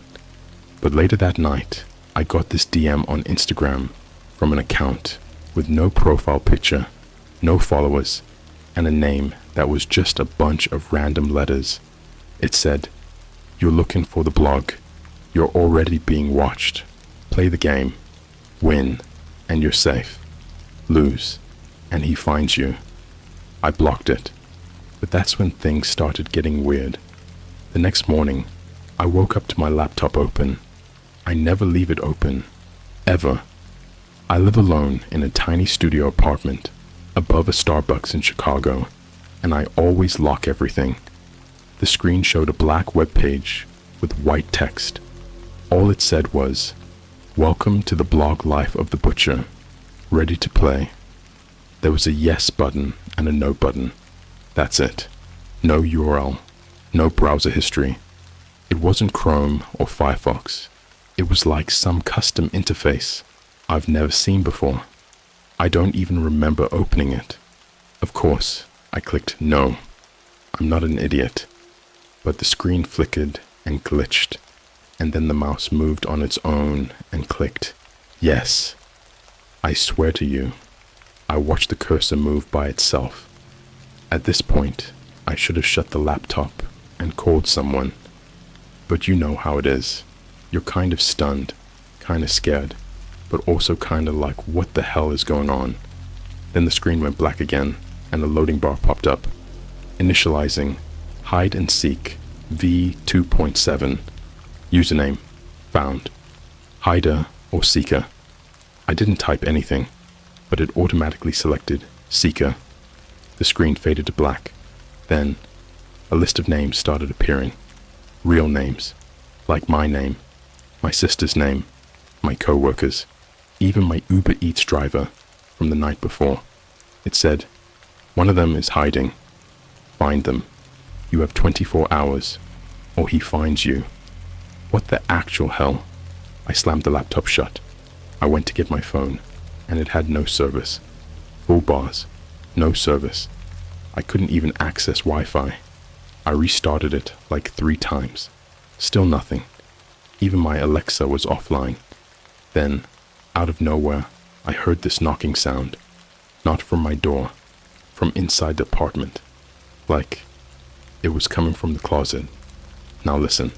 But later that night, I got this DM on Instagram from an account with no profile picture, no followers, and a name that was just a bunch of random letters. It said, "You're looking for the blog. You're already being watched. Play the game. Win, and you're safe. Lose, and he finds you." I blocked it. But that's when things started getting weird. The next morning, I woke up to my laptop open. I never leave it open. Ever. I live alone in a tiny studio apartment above a Starbucks in Chicago, and I always lock everything. The screen showed a black web page with white text. All it said was, "Welcome to the blog life of the butcher. Ready to play." There was a yes button and a no button. That's it. No URL. No browser history. It wasn't Chrome or Firefox. It was like some custom interface I've never seen before. I don't even remember opening it. Of course, I clicked no. I'm not an idiot. But the screen flickered and glitched, and then the mouse moved on its own and clicked yes. I swear to you, I watched the cursor move by itself. At this point, I should have shut the laptop and called someone. But you know how it is. You're kind of stunned, kind of scared, but also kind of like, what the hell is going on? Then the screen went black again, and a loading bar popped up. Initializing hide and seek v2.7. Username found. Hider or seeker. I didn't type anything, but it automatically selected seeker. The screen faded to black. Then, a list of names started appearing. Real names, like my name, my sister's name, my co-workers, even my Uber Eats driver from the night before. It said, "One of them is hiding. Find them. You have 24 hours, or he finds you." What the actual hell? I slammed the laptop shut. I went to get my phone, and it had no service. Full bars. No service. I couldn't even access Wi-Fi. I restarted it like 3 times. Still nothing. Even my Alexa was offline. Then, out of nowhere, I heard this knocking sound. Not from my door, from inside the apartment. Like, it was coming from the closet. Now listen,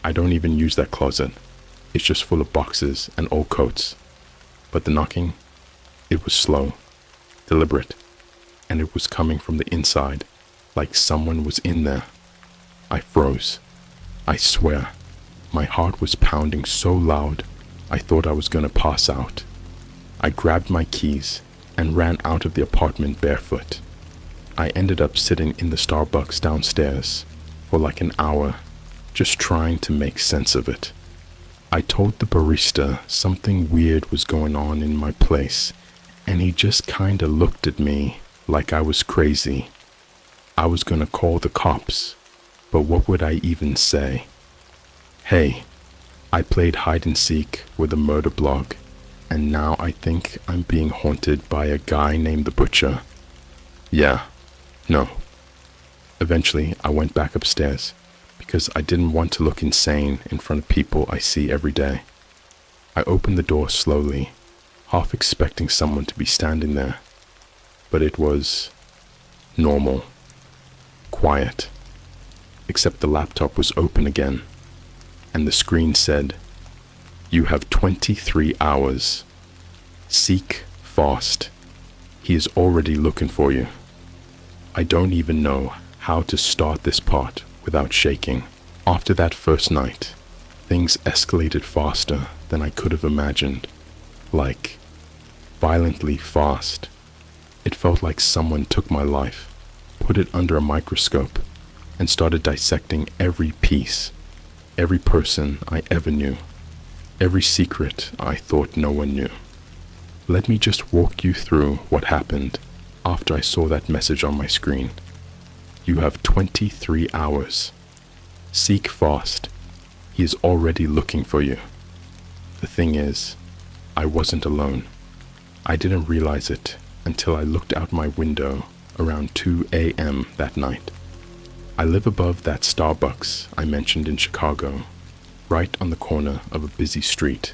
I don't even use that closet. It's just full of boxes and old coats. But the knocking, it was slow, deliberate, and it was coming from the inside, like someone was in there. I froze. I swear, my heart was pounding so loud, I thought I was gonna pass out. I grabbed my keys and ran out of the apartment barefoot. I ended up sitting in the Starbucks downstairs for like an hour, just trying to make sense of it. I told the barista something weird was going on in my place, and he just kinda looked at me like I was crazy. I was gonna call the cops, but what would I even say? Hey, I played hide and seek with a murder blog, and now I think I'm being haunted by a guy named the Butcher. Yeah, no. Eventually, I went back upstairs, because I didn't want to look insane in front of people I see every day. I opened the door slowly, half expecting someone to be standing there. But it was normal, quiet, except the laptop was open again, and the screen said, "You have 23 hours. Seek fast. He is already looking for you." I don't even know how to start this part without shaking. After that first night, things escalated faster than I could have imagined. Like, violently fast. It felt like someone took my life, put it under a microscope, and started dissecting every piece, every person I ever knew, every secret I thought no one knew. Let me just walk you through what happened after I saw that message on my screen. You have 23 hours. Seek fast. He is already looking for you. The thing is, I wasn't alone. I didn't realize it until I looked out my window around 2 a.m. that night. I live above that Starbucks I mentioned in Chicago, right on the corner of a busy street.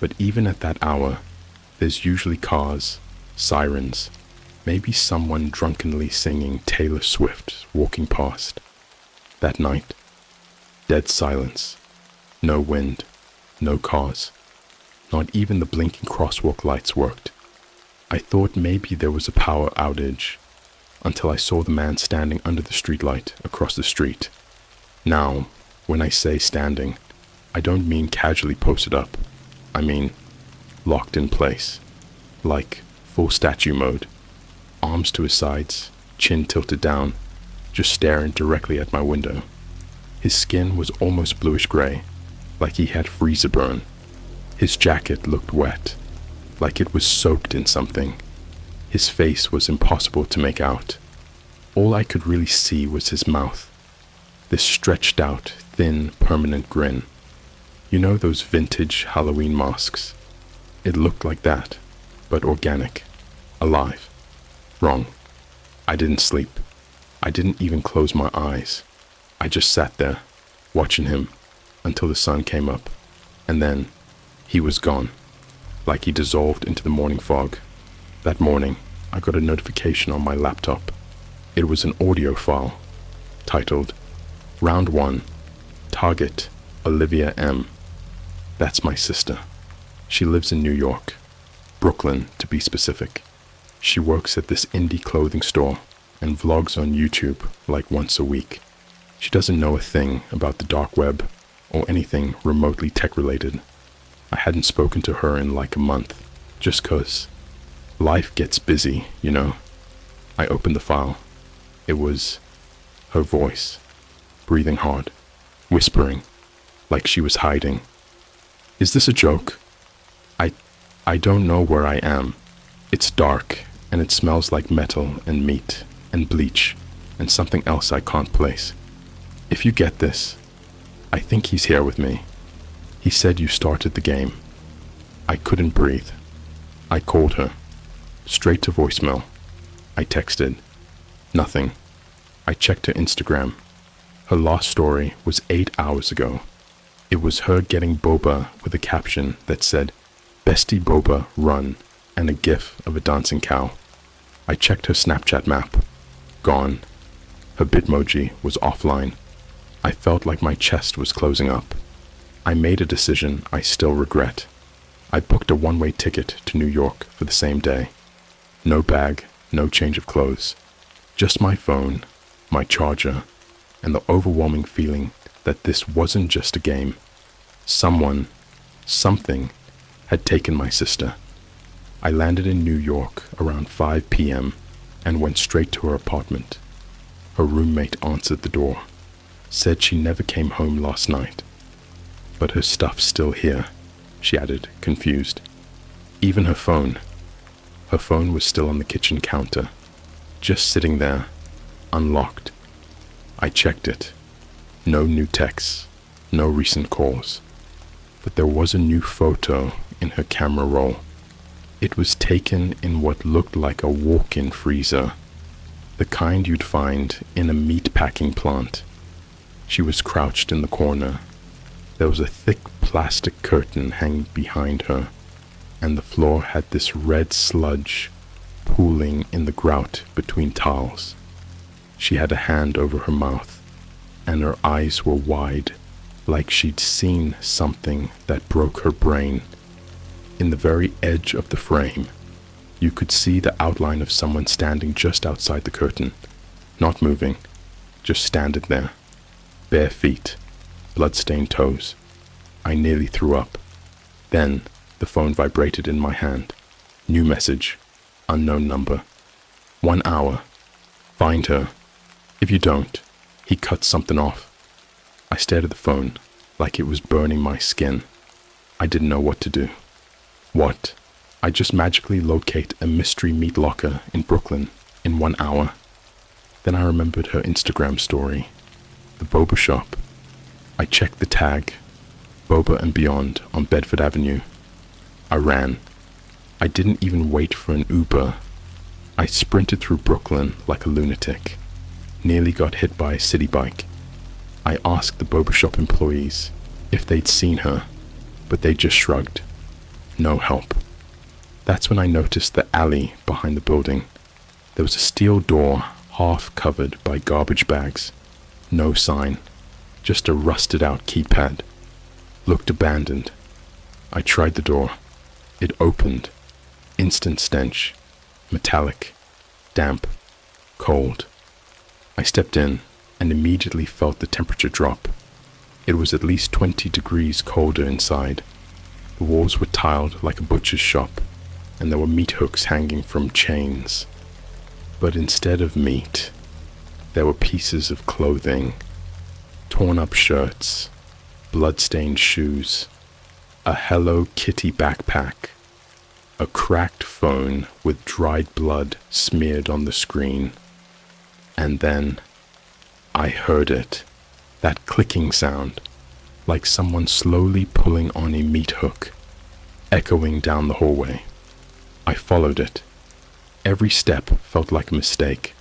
But even at that hour, there's usually cars, sirens, maybe someone drunkenly singing Taylor Swift walking past. That night, dead silence, no wind, no cars. Not even the blinking crosswalk lights worked. I thought maybe there was a power outage until I saw the man standing under the streetlight across the street. Now, when I say standing, I don't mean casually posted up. I mean locked in place, like full statue mode, arms to his sides, chin tilted down, just staring directly at my window. His skin was almost bluish gray, like he had freezer burn. His jacket looked wet, like it was soaked in something. His face was impossible to make out. All I could really see was his mouth, this stretched out, thin, permanent grin. You know those vintage Halloween masks? It looked like that, but organic, alive. Wrong. I didn't sleep. I didn't even close my eyes. I just sat there, watching him, until the sun came up, and then he was gone, like he dissolved into the morning fog. That morning, I got a notification on my laptop. It was an audio file, titled, Round 1, Target, Olivia M. That's my sister. She lives in New York, Brooklyn to be specific. She works at this indie clothing store and vlogs on YouTube like once a week. She doesn't know a thing about the dark web or anything remotely tech-related. I hadn't spoken to her in like a month, just 'cause life gets busy, you know. I opened the file. It was her voice, breathing hard, whispering, like she was hiding. Is this a joke? I don't know where I am. It's dark, and it smells like metal and meat and bleach and something else I can't place. If you get this, I think he's here with me. He said you started the game. I couldn't breathe. I called her. Straight to voicemail. I texted. Nothing. I checked her Instagram. Her last story was 8 hours ago. It was her getting boba with a caption that said, Bestie boba, run, and a gif of a dancing cow. I checked her Snapchat map. Gone. Her Bitmoji was offline. I felt like my chest was closing up. I made a decision I still regret. I booked a one-way ticket to New York for the same day. No bag, no change of clothes. Just my phone, my charger, and the overwhelming feeling that this wasn't just a game. Someone, something, had taken my sister. I landed in New York around 5 p.m. and went straight to her apartment. Her roommate answered the door, said she never came home last night. But her stuff's still here, she added, confused. Even her phone. Her phone was still on the kitchen counter, just sitting there, unlocked. I checked it. No new texts, no recent calls. But there was a new photo in her camera roll. It was taken in what looked like a walk-in freezer, the kind you'd find in a meat-packing plant. She was crouched in the corner. There was a thick plastic curtain hanging behind her, and the floor had this red sludge pooling in the grout between tiles. She had a hand over her mouth, and her eyes were wide, like she'd seen something that broke her brain. In the very edge of the frame, you could see the outline of someone standing just outside the curtain, not moving, just standing there. Bare feet, blood-stained toes. I nearly threw up. Then, the phone vibrated in my hand. New message. Unknown number. 1 hour. Find her. If you don't, he cut something off. I stared at the phone, like it was burning my skin. I didn't know what to do. What? I just magically locate a mystery meat locker in Brooklyn in 1 hour. Then I remembered her Instagram story. The boba shop. I checked the tag Boba and Beyond on Bedford Avenue. I ran. I didn't even wait for an Uber. I sprinted through Brooklyn like a lunatic. Nearly got hit by a city bike. I asked the boba shop employees if they'd seen her, but they just shrugged. No help. That's when I noticed the alley behind the building. There was a steel door half covered by garbage bags. No sign, just a rusted out keypad. Looked abandoned. I tried the door. It opened. Instant stench. Metallic. Damp. Cold. I stepped in and immediately felt the temperature drop. It was at least 20 degrees colder inside. The walls were tiled like a butcher's shop, and there were meat hooks hanging from chains. But instead of meat, there were pieces of clothing, torn up shirts, blood-stained shoes, a Hello Kitty backpack, a cracked phone with dried blood smeared on the screen. And then I heard it, that clicking sound, like someone slowly pulling on a meat hook, echoing down the hallway. I followed it. Every step felt like a mistake.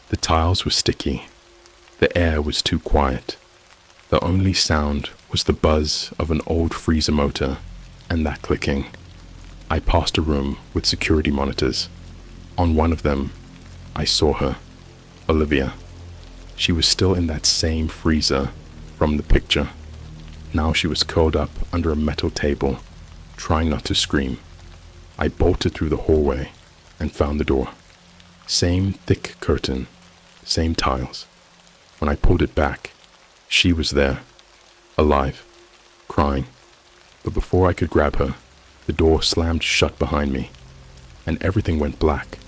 The tiles were sticky. The air was too quiet. The only sound was the buzz of an old freezer motor and that clicking. I passed a room with security monitors. On one of them, I saw her, Olivia. She was still in that same freezer from the picture. Now she was curled up under a metal table, trying not to scream. I bolted through the hallway and found the door. Same thick curtain, same tiles. When I pulled it back, she was there, alive, crying. But before I could grab her, the door slammed shut behind me, and everything went black.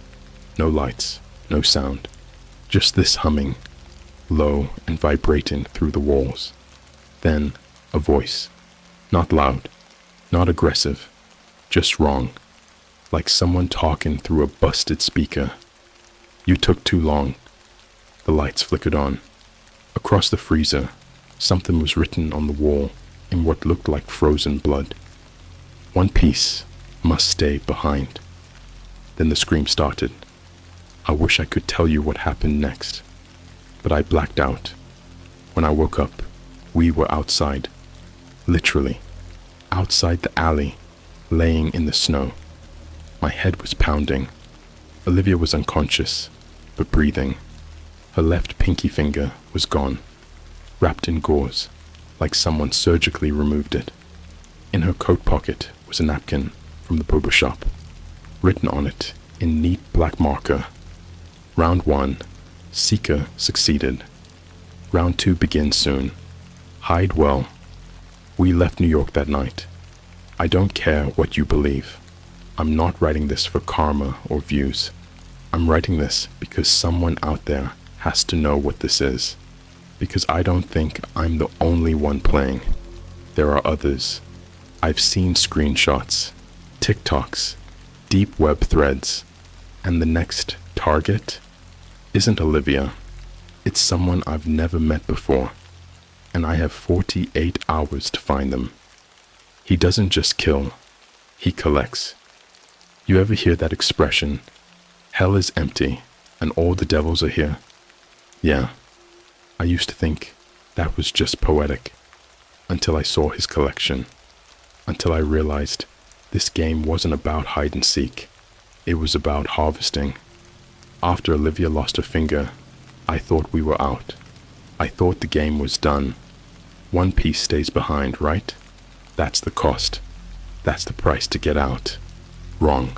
No lights, no sound, just this humming, low and vibrating through the walls. Then a voice, not loud, not aggressive, just wrong, like someone talking through a busted speaker. You took too long. The lights flickered on. Across the freezer, something was written on the wall in what looked like frozen blood. One piece must stay behind. Then the scream started. I wish I could tell you what happened next, but I blacked out. When I woke up, we were outside. Literally, outside the alley, laying in the snow. My head was pounding. Olivia was unconscious, but breathing. Her left pinky finger was gone, wrapped in gauze, like someone surgically removed it. In her coat pocket was a napkin from the boba shop, written on it in neat black marker. Round 1, Seeker succeeded. Round 2 begins soon. Hide well. We left New York that night. I don't care what you believe. I'm not writing this for karma or views. I'm writing this because someone out there has to know what this is. Because I don't think I'm the only one playing. There are others. I've seen screenshots, TikToks, deep web threads, and the next target isn't Olivia. It's someone I've never met before, and I have 48 hours to find them. He doesn't just kill, he collects. You ever hear that expression, hell is empty and all the devils are here? Yeah, I used to think that was just poetic, until I saw his collection, until I realized this game wasn't about hide and seek, it was about harvesting. After Olivia lost her finger, I thought we were out. I thought the game was done. One piece stays behind, right? That's the cost. That's the price to get out. Wrong.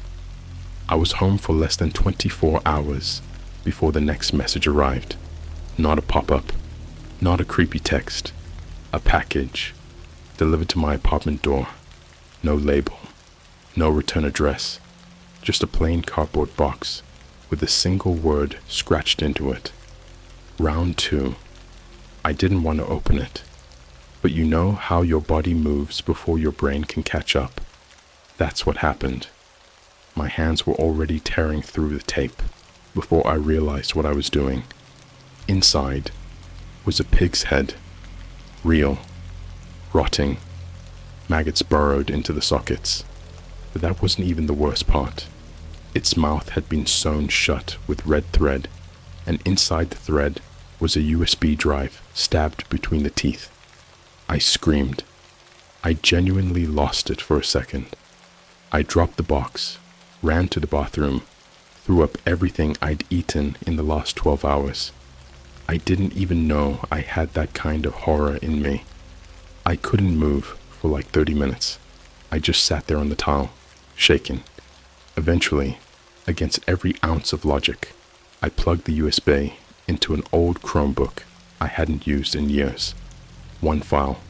I was home for less than 24 hours before the next message arrived. Not a pop-up, not a creepy text, a package delivered to my apartment door. No label, no return address, just a plain cardboard box with a single word scratched into it. Round 2. I didn't want to open it, but you know how your body moves before your brain can catch up. That's what happened. My hands were already tearing through the tape before I realized what I was doing. Inside was a pig's head, real, rotting, Maggots burrowed into the sockets. But that wasn't even the worst part. Its mouth had been sewn shut with red thread, and inside the thread was a USB drive stabbed between the teeth. I screamed. I genuinely lost it for a second. I dropped the box, ran to the bathroom, threw up everything I'd eaten in the last 12 hours. I didn't even know I had that kind of horror in me. I couldn't move for like 30 minutes. I just sat there on the tile, shaking. Eventually, against every ounce of logic, I plugged the USB into an old Chromebook I hadn't used in years. One file,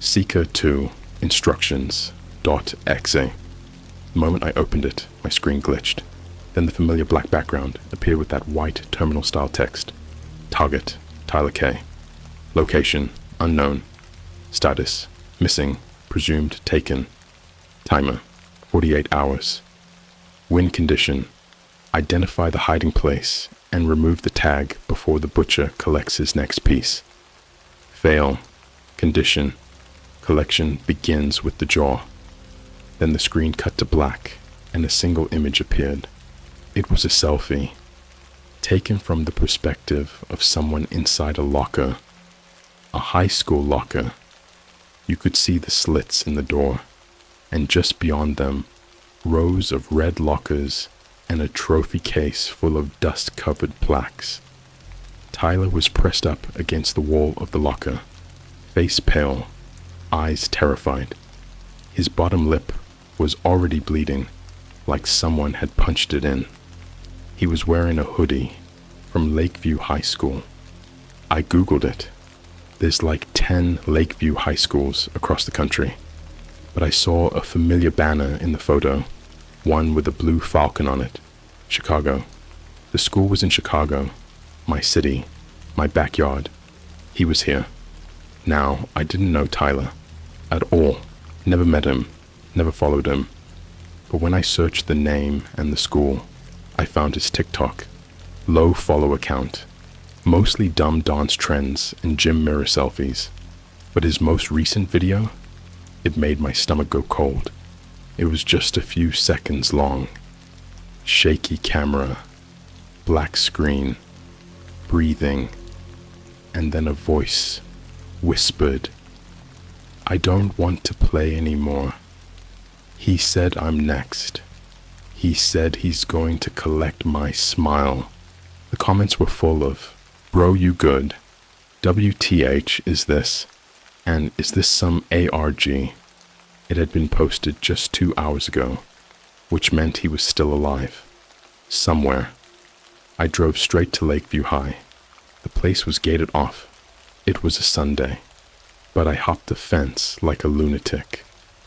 Seeker2 instructions.exe. The moment I opened it, my screen glitched. Then the familiar black background appeared with that white terminal-style text. Target, Tyler K. Location, unknown. Status, missing, presumed taken. Timer, 48 hours. Win condition, identify the hiding place and remove the tag before the butcher collects his next piece. Fail, condition, collection begins with the jaw. Then the screen cut to black and a single image appeared. It was a selfie, taken from the perspective of someone inside a locker, a high school locker. You could see the slits in the door, and just beyond them, rows of red lockers and a trophy case full of dust-covered plaques. Tyler was pressed up against the wall of the locker, face pale, eyes terrified. His bottom lip was already bleeding, like someone had punched it in. He was wearing a hoodie from Lakeview High School. I googled it. There's like 10 Lakeview high schools across the country. But I saw a familiar banner in the photo, one with a blue falcon on it. Chicago. The school was in Chicago, my city, my backyard. He was here. Now, I didn't know Tyler at all. Never met him, never followed him. But when I searched the name and the school, I found his TikTok, low follow account, mostly dumb dance trends and gym mirror selfies. But his most recent video, it made my stomach go cold. It was just a few seconds long. Shaky camera, black screen, breathing, and then a voice whispered, "I don't want to play anymore. He said I'm next. He said he's going to collect my smile." The comments were full of, "Bro, you good? WTH is this? And is this some ARG?" It had been posted just 2 hours ago, which meant he was still alive. Somewhere. I drove straight to Lakeview High. The place was gated off. It was a Sunday. But I hopped the fence like a lunatic,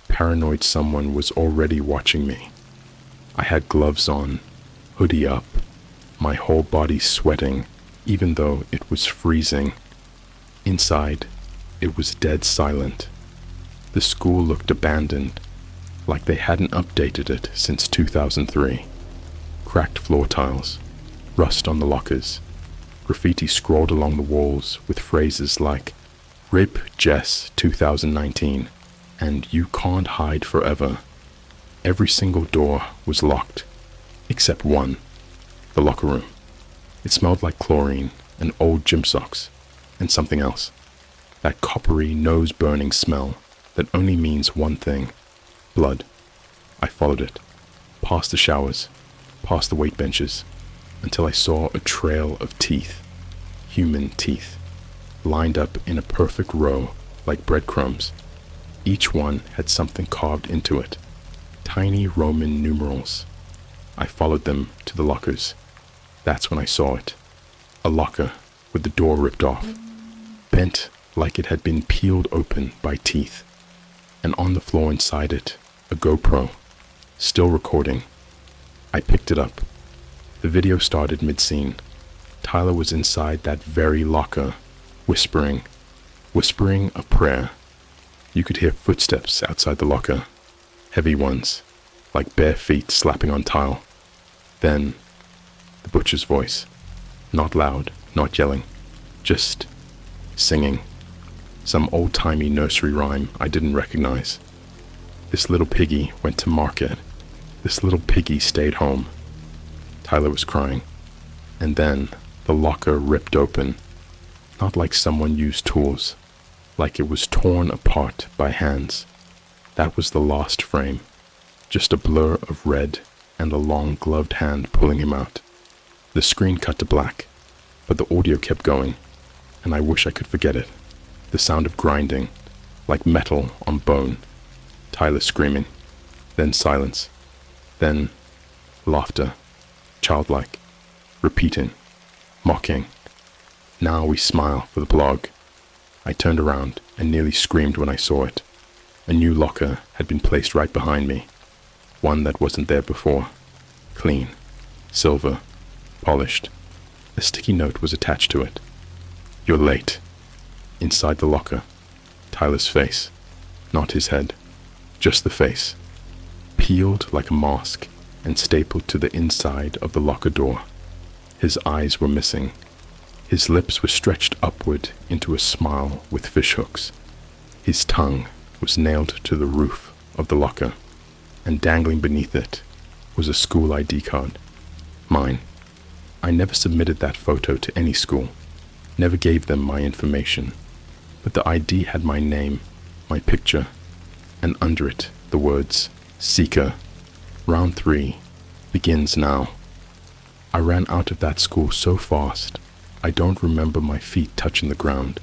paranoid someone was already watching me. I had gloves on, hoodie up, my whole body sweating, even though it was freezing. Inside, it was dead silent. The school looked abandoned, like they hadn't updated it since 2003. Cracked floor tiles, rust on the lockers, graffiti scrawled along the walls with phrases like, "RIP Jess 2019, and you can't hide forever." Every single door was locked, except one, the locker room. It smelled like chlorine and old gym socks, and something else. That coppery, nose-burning smell that only means one thing, blood. I followed it, past the showers, past the weight benches, until I saw a trail of teeth, human teeth, lined up in a perfect row like breadcrumbs. Each one had something carved into it, tiny Roman numerals. I followed them to the lockers. That's when I saw it. A locker with the door ripped off, bent like it had been peeled open by teeth. And on the floor inside it, a GoPro, still recording. I picked it up. The video started mid-scene. Tyler was inside that very locker, whispering a prayer. You could hear footsteps outside the locker, heavy ones, like bare feet slapping on tile. Then, the butcher's voice, not loud, not yelling, just singing. Some old-timey nursery rhyme I didn't recognize. This little piggy went to market. This little piggy stayed home. Tyler was crying. And then the locker ripped open, not like someone used tools, like it was torn apart by hands. That was the lost frame, just a blur of red and a long gloved hand pulling him out. The screen cut to black, but the audio kept going, and I wish I could forget it. The sound of grinding, like metal on bone. Tyler screaming, then silence, then laughter, childlike, repeating, mocking. Now we smile for the blog. I turned around and nearly screamed when I saw it. A new locker had been placed right behind me, one that wasn't there before. Clean, silver, polished. A sticky note was attached to it. "You're late." Inside the locker, Tyler's face, not his head, just the face, peeled like a mask and stapled to the inside of the locker door. His eyes were missing. His lips were stretched upward into a smile with fishhooks. His tongue was nailed to the roof of the locker, and dangling beneath it was a school ID card. Mine. I never submitted that photo to any school, never gave them my information, but the ID had my name, my picture, and under it the words, "Seeker. Round 3 begins now." I ran out of that school so fast, I don't remember my feet touching the ground.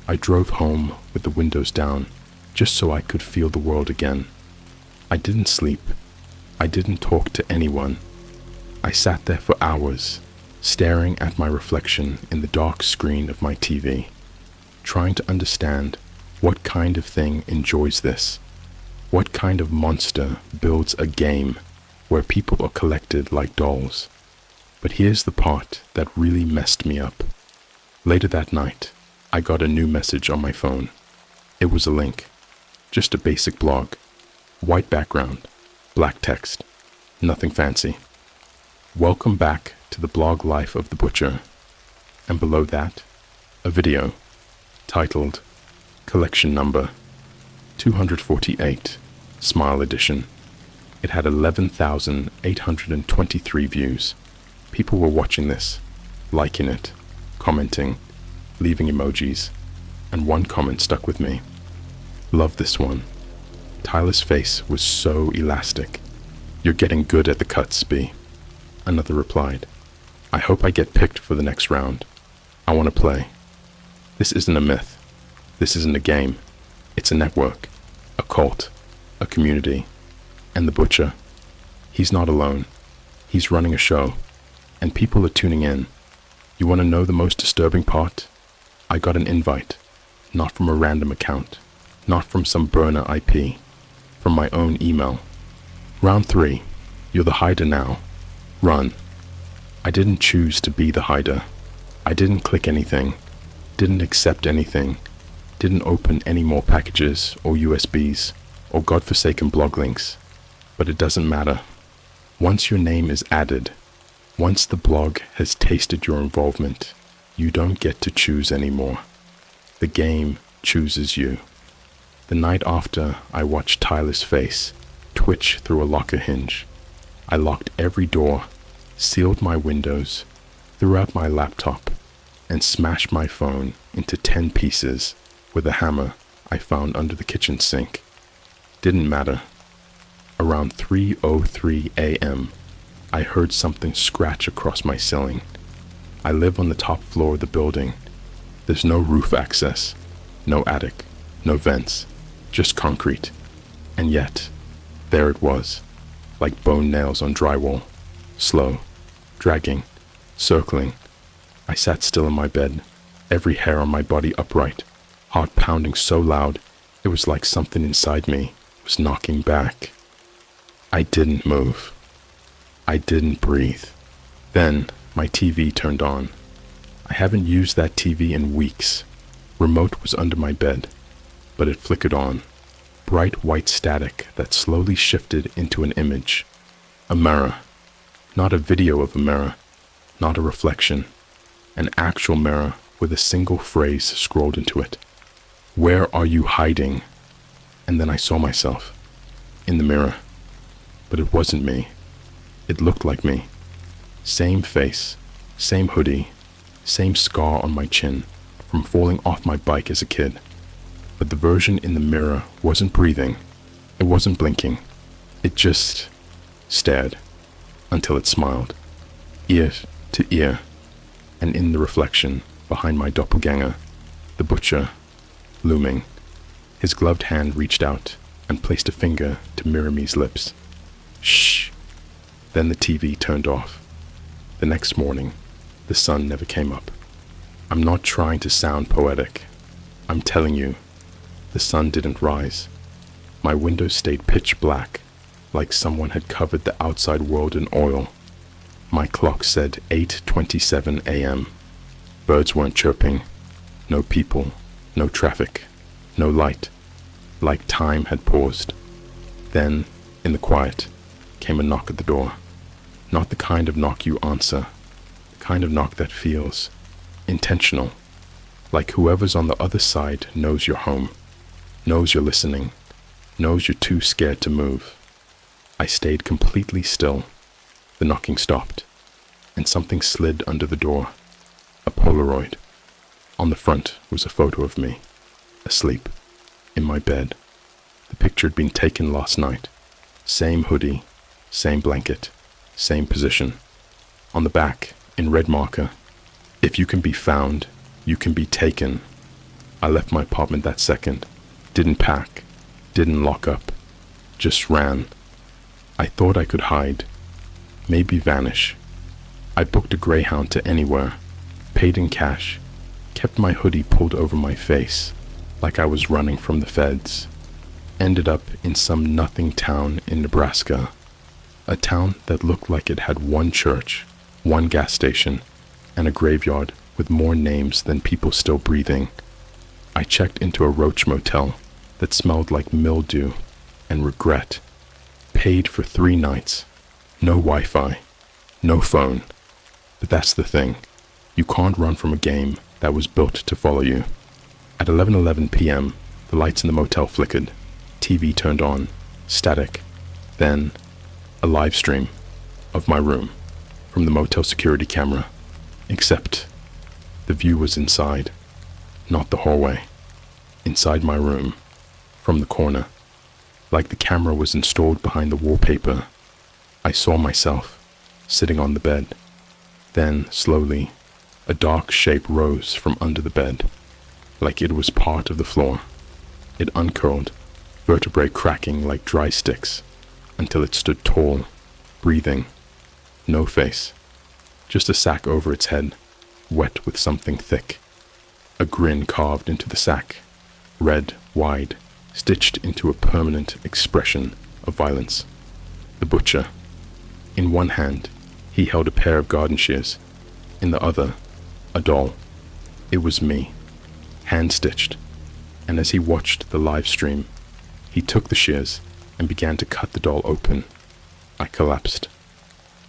I drove home with the windows down, just so I could feel the world again. I didn't sleep. I didn't talk to anyone. I sat there for hours, staring at my reflection in the dark screen of my TV, trying to understand what kind of thing enjoys this. What kind of monster builds a game where people are collected like dolls? But here's the part that really messed me up. Later that night, I got a new message on my phone. It was a link, just a basic blog, white background, black text, nothing fancy. "Welcome back to the blog life of the butcher." And below that, a video titled Collection Number 248, Smile Edition. It had 11,823 views. People were watching this, liking it, commenting, leaving emojis, and one comment stuck with me. "Love this one. Tyler's face was so elastic. You're getting good at the cuts, B." Another replied, "I hope I get picked for the next round. I want to play." This isn't a myth. This isn't a game. It's a network, a cult, a community. And the butcher, he's not alone. He's running a show, and people are tuning in. You want to know the most disturbing part? I got an invite, not from a random account, not from some burner IP, from my own email. "Round 3, you're the hider now. Run." I didn't choose to be the hider. I didn't click anything, didn't accept anything, didn't open any more packages or USBs or godforsaken blog links. But it doesn't matter. Once your name is added, once the blog has tasted your involvement, you don't get to choose anymore. The game chooses you. The night after I watched Tyler's face twitch through a locker hinge, I locked every door, sealed my windows, threw out my laptop, and smashed my phone into 10 pieces with a hammer I found under the kitchen sink. Didn't matter. Around 3:03 a.m., I heard something scratch across my ceiling. I live on the top floor of the building. There's no roof access, no attic, no vents, just concrete. And yet, there it was, like bone nails on drywall, slow, dragging, circling. I sat still in my bed, every hair on my body upright, heart pounding so loud it was like something inside me was knocking back. I didn't move. I didn't breathe. Then my TV turned on. I haven't used that TV in weeks. Remote was under my bed, but it flickered on. Bright white static that slowly shifted into an image. A mirror. Not a video of a mirror. Not a reflection. An actual mirror with a single phrase scrolled into it. "Where are you hiding?" And then I saw myself. in the mirror. But it wasn't me. It looked like me. Same face, same hoodie, same scar on my chin from falling off my bike as a kid. But the version in the mirror wasn't breathing. It wasn't blinking. It just stared until it smiled, ear to ear, and in the reflection behind my doppelganger, the butcher, looming, his gloved hand reached out and placed a finger to Mirami's lips. Shh. Then the TV turned off. The next morning, the sun never came up. I'm not trying to sound poetic. I'm telling you, the sun didn't rise. My window stayed pitch black, like someone had covered the outside world in oil. My clock said 8:27 a.m. Birds weren't chirping. No people, no traffic, no light. Like time had paused. Then, in the quiet, came a knock at the door. Not the kind of knock you answer. The kind of knock that feels intentional. Like whoever's on the other side knows you're home, knows you're listening, knows you're too scared to move. I stayed completely still. The knocking stopped, and something slid under the door. A Polaroid. On the front was a photo of me, asleep, in my bed. The picture had been taken last night. Same hoodie, same blanket, same position. On the back, in red marker, if you can be found, you can be taken. I left my apartment that second. Didn't pack, didn't lock up, just ran. I thought I could hide, maybe vanish. I booked a Greyhound to anywhere, paid in cash, kept my hoodie pulled over my face, like I was running from the feds. Ended up in some nothing town in Nebraska, a town that looked like it had one church, one gas station, and a graveyard with more names than people still breathing. I checked into a roach motel that smelled like mildew and regret. Paid for 3 nights. No Wi-Fi. No phone. But that's the thing. You can't run from a game that was built to follow you. At 11:11 p.m., the lights in the motel flickered. TV turned on. Static. Then, a live stream of my room from the motel security camera. Except, the view was inside. Not the hallway. Inside my room. From the corner. Like the camera was installed behind the wallpaper. I saw myself, sitting on the bed. Then, slowly, a dark shape rose from under the bed, like it was part of the floor. It uncurled, vertebrae cracking like dry sticks, until it stood tall, breathing. No face, just a sack over its head, wet with something thick. A grin carved into the sack, red, wide, stitched into a permanent expression of violence. The butcher. In one hand, he held a pair of garden shears. In the other, a doll. It was me, hand-stitched. And as he watched the live stream, he took the shears and began to cut the doll open. I collapsed.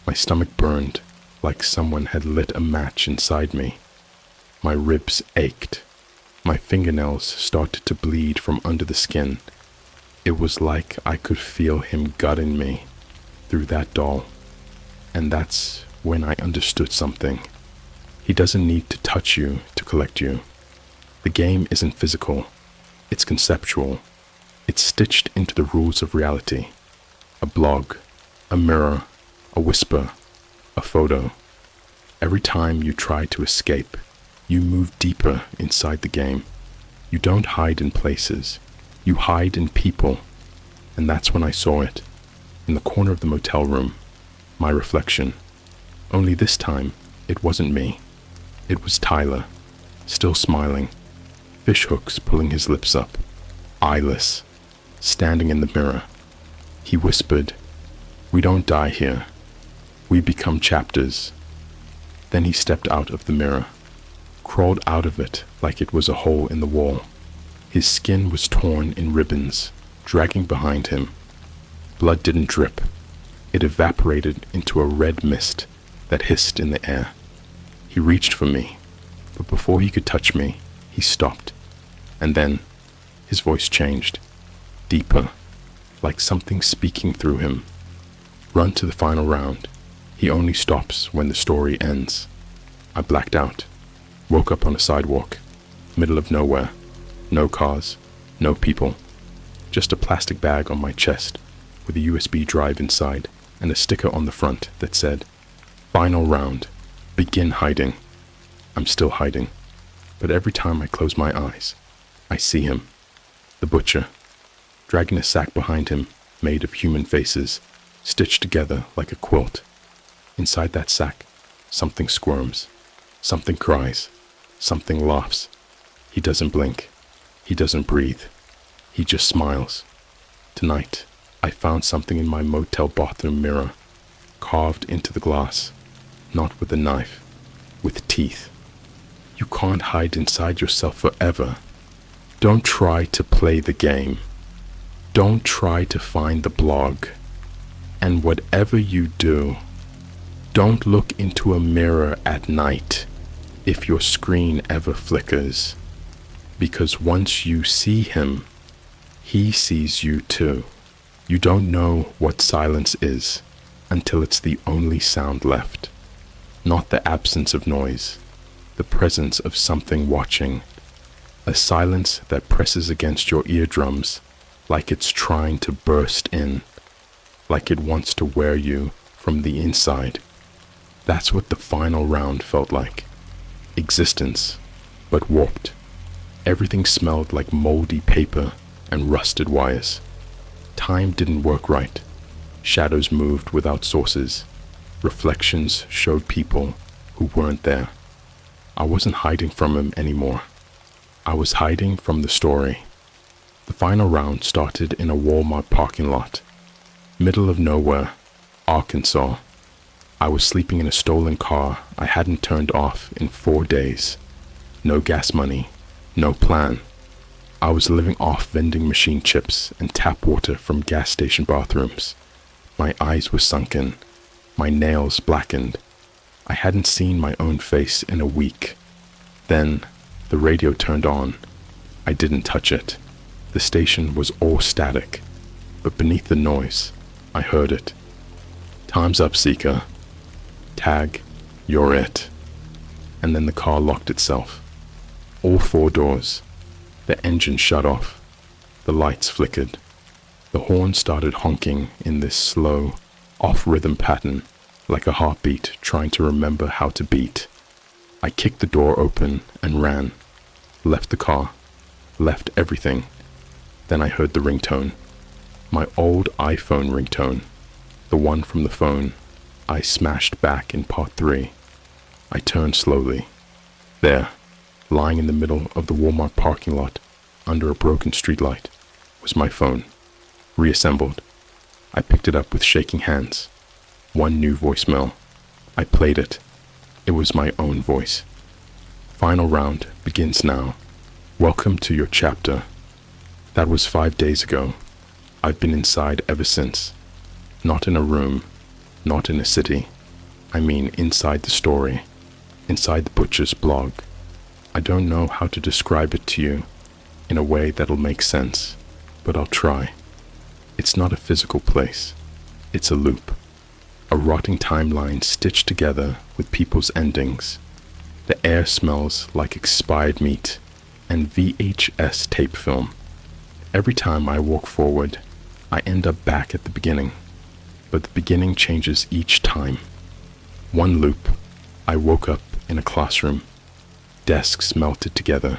My stomach burned like someone had lit a match inside me. My ribs ached. My fingernails started to bleed from under the skin. It was like I could feel him gutting me through that doll. And that's when I understood something. He doesn't need to touch you to collect you. The game isn't physical. It's conceptual. It's stitched into the rules of reality. A blog, a mirror, a whisper, a photo. Every time you try to escape, you move deeper inside the game. You don't hide in places. You hide in people. And that's when I saw it. In the corner of the motel room. My reflection. Only this time, it wasn't me. It was Tyler, still smiling, fish hooks pulling his lips up, eyeless, standing in the mirror. He whispered, "We don't die here. We become chapters." Then he stepped out of the mirror, crawled out of it like it was a hole in the wall. His skin was torn in ribbons, dragging behind him. Blood didn't drip. It evaporated into a red mist that hissed in the air. He reached for me, but before he could touch me, he stopped. And then, his voice changed, deeper, like something speaking through him. Run to the final round. He only stops when the story ends. I blacked out. Woke up on a sidewalk. Middle of nowhere. No cars. No people. Just a plastic bag on my chest with a USB drive inside and a sticker on the front that said, "Final round. Begin hiding." I'm still hiding, but every time I close my eyes, I see him, the butcher, dragging a sack behind him made of human faces, stitched together like a quilt. Inside that sack, something squirms, something cries, something laughs. He doesn't blink. He doesn't breathe. He just smiles. Tonight, I found something in my motel bathroom mirror, carved into the glass, not with a knife, with teeth. You can't hide inside yourself forever. Don't try to play the game. Don't try to find the blog. And whatever you do, don't look into a mirror at night if your screen ever flickers, because once you see him, he sees you too. You don't know what silence is until it's the only sound left, not the absence of noise, the presence of something watching, a silence that presses against your eardrums like it's trying to burst in, like it wants to wear you from the inside. That's what the final round felt like. Existence, but warped. Everything smelled like moldy paper and rusted wires. Time didn't work right. Shadows moved without sources. Reflections showed people who weren't there. I wasn't hiding from him anymore. I was hiding from the story. The final round started in a Walmart parking lot. Middle of nowhere, Arkansas. I was sleeping in a stolen car I hadn't turned off in 4 days. No gas money, no plan. I was living off vending machine chips and tap water from gas station bathrooms. My eyes were sunken, my nails blackened. I hadn't seen my own face in a week. Then, the radio turned on. I didn't touch it. The station was all static, but beneath the noise, I heard it. "Time's up, Seeker. Tag, you're it." And then the car locked itself. All 4 doors. The engine shut off. The lights flickered. The horn started honking in this slow, off-rhythm pattern, like a heartbeat trying to remember how to beat. I kicked the door open and ran. Left the car. Left everything. Then I heard the ringtone. My old iPhone ringtone. The one from the phone I smashed back in part 3. I turned slowly. There, lying in the middle of the Walmart parking lot, under a broken streetlight, was my phone, reassembled. I picked it up with shaking hands. One new voicemail. I played it. It was my own voice. "Final round begins now. Welcome to your chapter." That was 5 days ago. I've been inside ever since. Not in a room, not in a city. I mean inside the story, inside the butcher's blog. I don't know how to describe it to you in a way that'll make sense, but I'll try. It's not a physical place. It's a loop. A rotting timeline stitched together with people's endings. The air smells like expired meat and VHS tape film. Every time I walk forward, I end up back at the beginning. But the beginning changes each time. One loop. I woke up in a classroom. Desks melted together.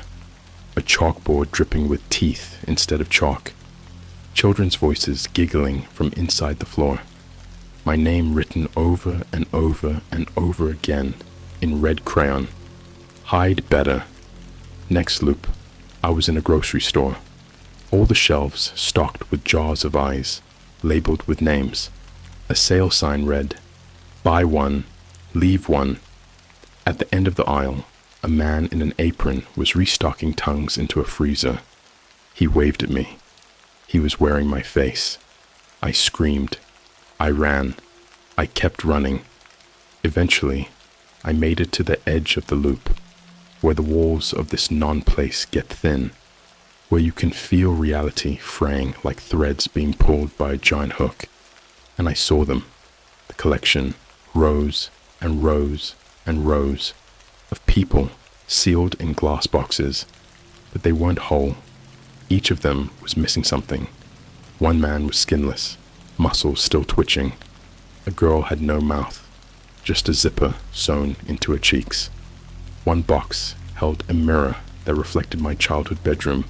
A chalkboard dripping with teeth instead of chalk. Children's voices giggling from inside the floor. My name written over and over and over again in red crayon. Hide better. Next loop. I was in a grocery store. All the shelves stocked with jars of eyes, labeled with names. A sale sign read, "Buy one, leave one." At the end of the aisle, a man in an apron was restocking tongues into a freezer. He waved at me. He was wearing my face. I screamed. I ran. I kept running. Eventually, I made it to the edge of the loop, where the walls of this non-place get thin. where you can feel reality fraying like threads being pulled by a giant hook. And I saw them, the collection, rows and rows and rows of people sealed in glass boxes, but they weren't whole. Each of them was missing something. One man was skinless, muscles still twitching. A girl had no mouth, just a zipper sewn into her cheeks. One box held a mirror that reflected my childhood bedroom,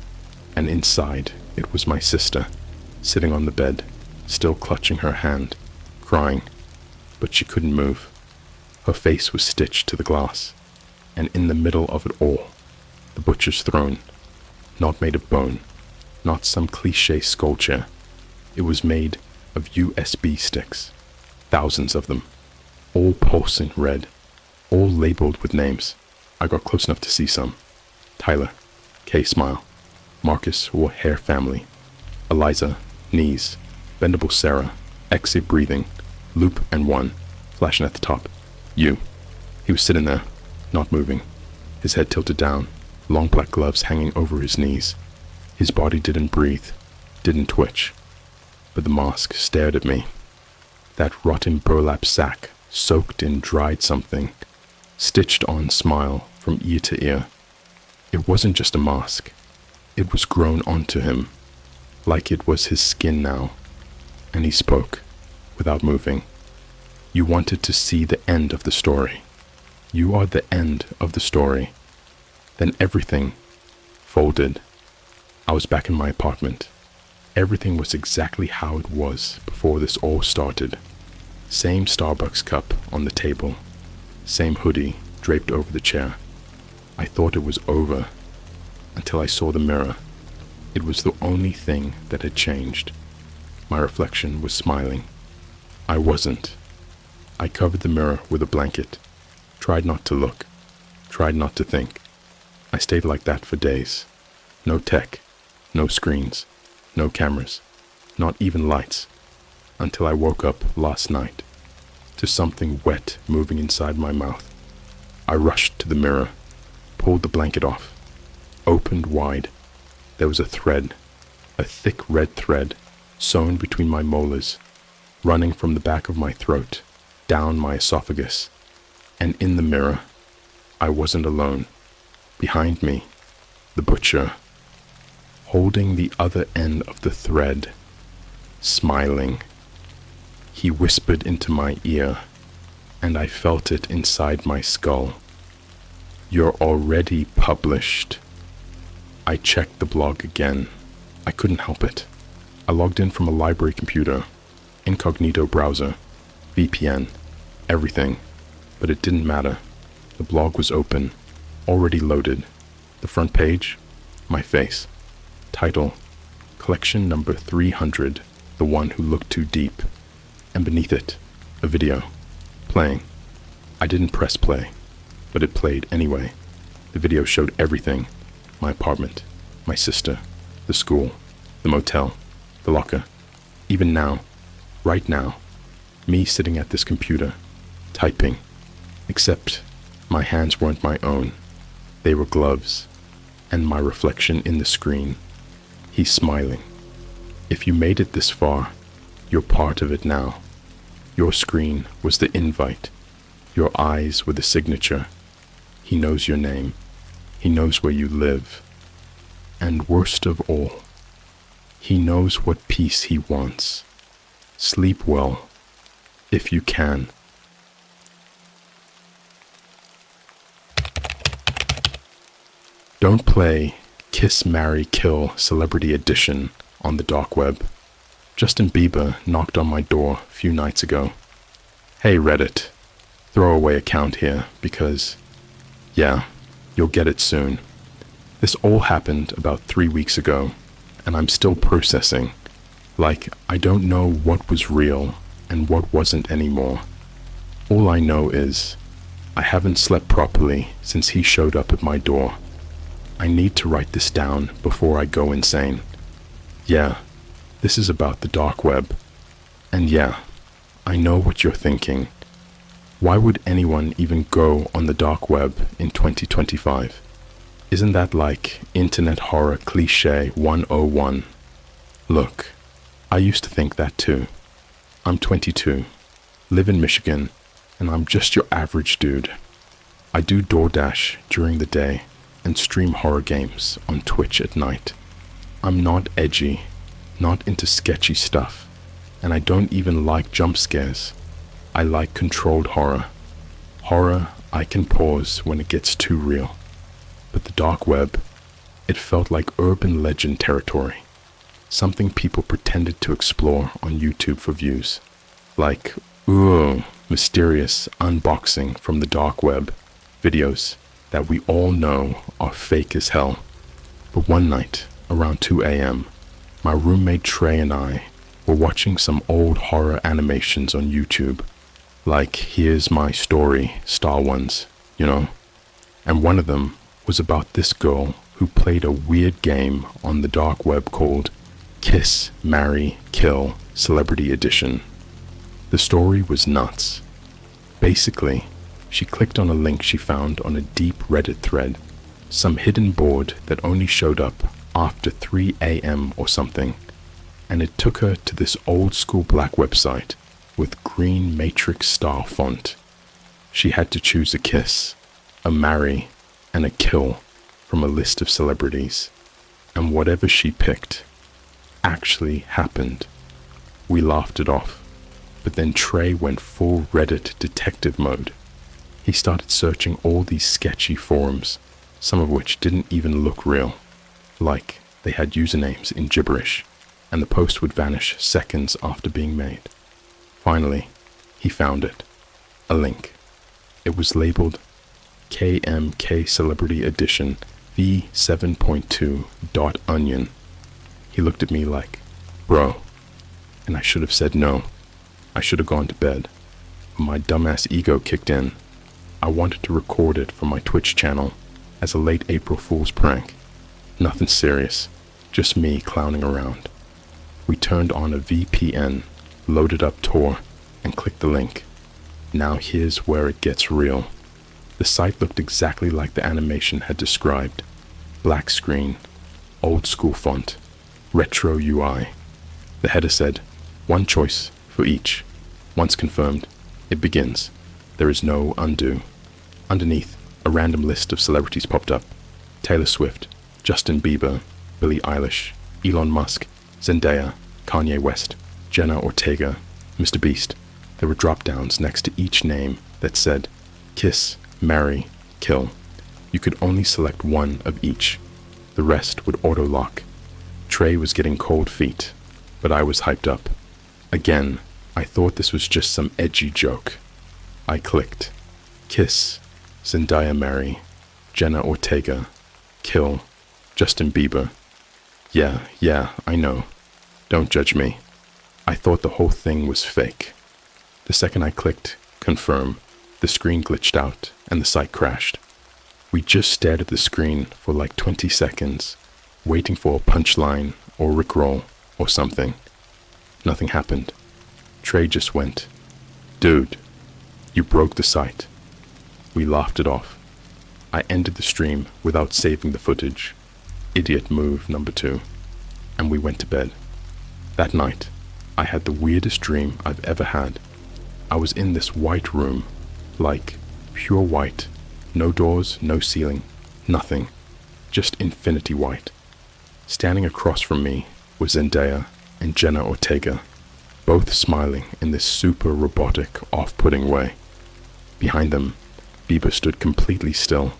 and inside it was my sister, sitting on the bed, still clutching her hand, crying, but she couldn't move. Her face was stitched to the glass, and in the middle of it all, the butcher's throne, not made of bone, not some cliché sculpture. It was made of USB sticks, thousands of them, all pulsing red, all labeled with names. I got close enough to see some. Tyler, K Smile, Marcus wore hair family, Eliza, knees, bendable Sarah, exit breathing, loop and one, flashing at the top. You. He was sitting there, not moving, his head tilted down, long black gloves hanging over his knees. His body didn't breathe, didn't twitch, but the mask stared at me. That rotten burlap sack, soaked in dried something, stitched on smile from ear to ear. It wasn't just a mask. It was grown onto him, like it was his skin now. And he spoke, without moving. You wanted to see the end of the story. You are the end of the story. Then everything folded. I was back in my apartment. Everything was exactly how it was before this all started. Same Starbucks cup on the table. Same hoodie draped over the chair. I thought it was over until I saw the mirror. It was the only thing that had changed. My reflection was smiling. I wasn't. I covered the mirror with a blanket, tried not to look, tried not to think. I stayed like that for days. No tech, no screens, no cameras, not even lights, until I woke up last night to something wet moving inside my mouth. I rushed to the mirror, pulled the blanket off, opened wide. There was a thread, a thick red thread, sewn between my molars, running from the back of my throat, down my esophagus. And in the mirror, I wasn't alone. Behind me, the butcher, holding the other end of the thread, smiling. He whispered into my ear, and I felt it inside my skull. You're already published. I checked the blog again. I couldn't help it. I logged in from a library computer, incognito browser, VPN, everything, but it didn't matter. The blog was open, already loaded. The front page, my face. Title, collection number 300, the one who looked too deep. And beneath it, a video, playing. I didn't press play, but it played anyway. The video showed everything. My apartment, my sister, the school, the motel, the locker. Even now, right now, me sitting at this computer, typing. Except my hands weren't my own. They were gloves, and my reflection in the screen. He's smiling. If you made it this far, you're part of it now. Your screen was the invite. Your eyes were the signature. He knows your name. He knows where you live. And worst of all, he knows what peace he wants. Sleep well, if you can. Don't play Kiss, Marry, Kill Celebrity Edition on the dark web. Justin Bieber knocked on my door a few nights ago. Hey Reddit, throwaway account here because, yeah, you'll get it soon. This all happened about 3 weeks ago, and I'm still processing. Like, I don't know what was real and what wasn't anymore. All I know is, I haven't slept properly since he showed up at my door. I need to write this down before I go insane. Yeah, this is about the dark web. And yeah, I know what you're thinking. Why would anyone even go on the dark web in 2025? Isn't that like internet horror cliche 101? Look, I used to think that too. I'm 22, live in Michigan, and I'm just your average dude. I do DoorDash during the day and stream horror games on Twitch at night. I'm not edgy, not into sketchy stuff, and I don't even like jump scares. I like controlled horror. Horror I can pause when it gets too real. But the dark web, it felt like urban legend territory. Something people pretended to explore on YouTube for views. Like, ooh, mysterious unboxing from the dark web videos that we all know are fake as hell. But one night, around 2 a.m., my roommate Trey and I were watching some old horror animations on YouTube. Like, Here's My Story style ones, you know? And one of them was about this girl who played a weird game on the dark web called Kiss, Marry, Kill Celebrity Edition. The story was nuts. Basically, she clicked on a link she found on a deep Reddit thread, some hidden board that only showed up after 3 a.m. or something, and it took her to this old school black website with green matrix style font. She had to choose a kiss, a marry, and a kill from a list of celebrities, and whatever she picked actually happened. We laughed it off, but then Trey went full Reddit detective mode. He started searching all these sketchy forums, some of which didn't even look real, like they had usernames in gibberish, and the post would vanish seconds after being made. Finally, he found it, a link. It was labeled KMK Celebrity Edition v7.2.onion. He looked at me like, bro, and I should have said no. I should have gone to bed. My dumbass ego kicked in. I wanted to record it for my Twitch channel as a late April Fool's prank. Nothing serious, just me clowning around. We turned on a VPN, loaded up Tor, and clicked the link. Now here's where it gets real. The site looked exactly like the animation had described. Black screen, old school font, retro UI. The header said, one choice for each. Once confirmed, it begins. There is no undo. Underneath, a random list of celebrities popped up. Taylor Swift, Justin Bieber, Billie Eilish, Elon Musk, Zendaya, Kanye West, Jenna Ortega, Mr. Beast. There were drop-downs next to each name that said, kiss, marry, kill. You could only select one of each. The rest would auto-lock. Trey was getting cold feet, but I was hyped up. Again, I thought this was just some edgy joke. I clicked. Kiss, Zendaya marry, Jenna Ortega, kill, Justin Bieber. Yeah, I know. Don't judge me. I thought the whole thing was fake. The second I clicked confirm, the screen glitched out and the site crashed. We just stared at the screen for like 20 seconds, waiting for a punchline or rickroll or something. Nothing happened. Trey just went, dude, you broke the site. We laughed it off. I ended the stream without saving the footage. Idiot move number 2. And we went to bed. That night, I had the weirdest dream I've ever had. I was in this white room, like pure white, no doors, no ceiling, nothing, just infinity white. Standing across from me was Zendaya and Jenna Ortega, both smiling in this super robotic, off-putting way. Behind them, Bieber stood completely still,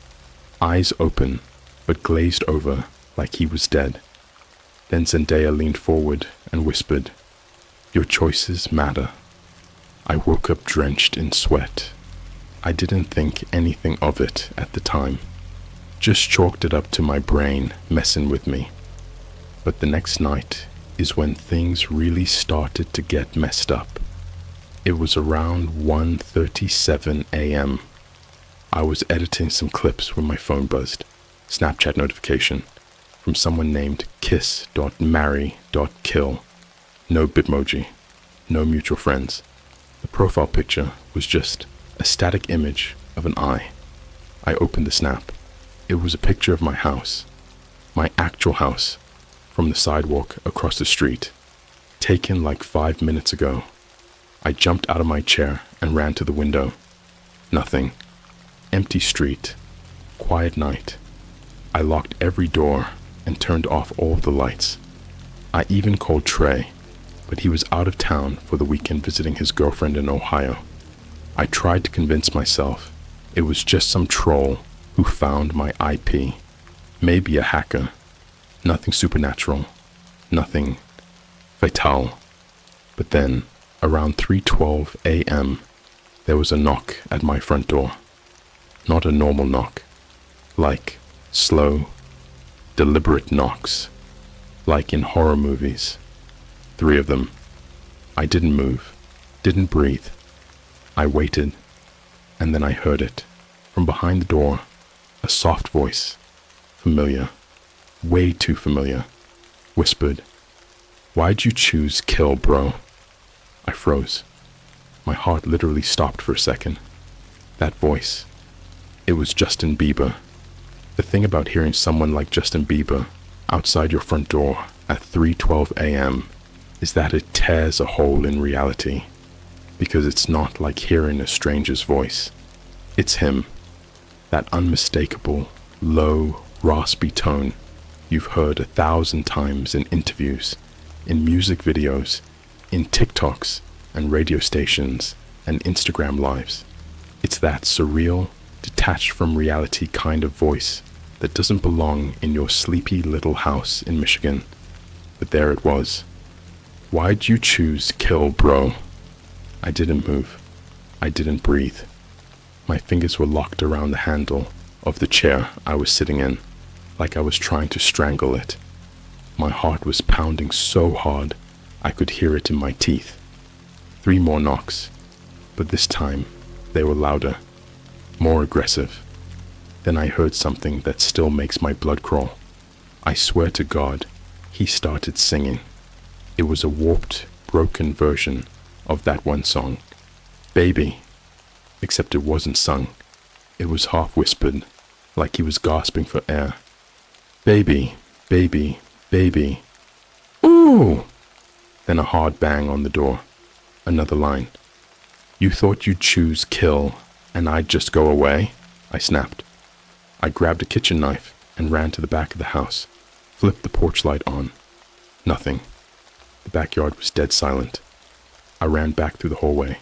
eyes open, but glazed over like he was dead. Then Zendaya leaned forward and whispered, your choices matter. I woke up drenched in sweat. I didn't think anything of it at the time. Just chalked it up to my brain messing with me. But the next night is when things really started to get messed up. It was around 1:37 a.m. I was editing some clips when my phone buzzed. Snapchat notification from someone named kiss.marry.kill. No Bitmoji, no mutual friends. The profile picture was just a static image of an eye. I opened the snap. It was a picture of my house, my actual house, from the sidewalk across the street, taken like 5 minutes ago. I jumped out of my chair and ran to the window. Nothing. Empty street. Quiet night. I locked every door and turned off all the lights. I even called Trey, but he was out of town for the weekend visiting his girlfriend in Ohio. I tried to convince myself it was just some troll who found my IP. Maybe a hacker. Nothing supernatural. Nothing fatal. But then, around 3:12 a.m., there was a knock at my front door. Not a normal knock. Like slow, deliberate knocks. Like in horror movies. 3 of them. I didn't move. Didn't breathe. I waited. And then I heard it. From behind the door. A soft voice. Familiar. Way too familiar. Whispered, "Why'd you choose kill, bro?" I froze. My heart literally stopped for a second. That voice. It was Justin Bieber. The thing about hearing someone like Justin Bieber outside your front door at 3:12 a.m. is that it tears a hole in reality. Because it's not like hearing a stranger's voice. It's him. That unmistakable, low, raspy tone you've heard 1,000 times in interviews, in music videos, in TikToks and radio stations and Instagram lives. It's that surreal, detached from reality kind of voice that doesn't belong in your sleepy little house in Michigan. But there it was. Why'd you choose kill, bro? I didn't move. I didn't breathe. My fingers were locked around the handle of the chair I was sitting in, like I was trying to strangle it. My heart was pounding so hard I could hear it in my teeth. 3 more knocks, but this time they were louder, more aggressive. Then I heard something that still makes my blood crawl. I swear to God, he started singing. It was a warped, broken version of that one song, Baby, except it wasn't sung. It was half whispered, like he was gasping for air. Baby, baby, baby. Ooh! Then a hard bang on the door. Another line. You thought you'd choose kill and I'd just go away? I snapped. I grabbed a kitchen knife and ran to the back of the house, flipped the porch light on. Nothing. The backyard was dead silent. I ran back through the hallway,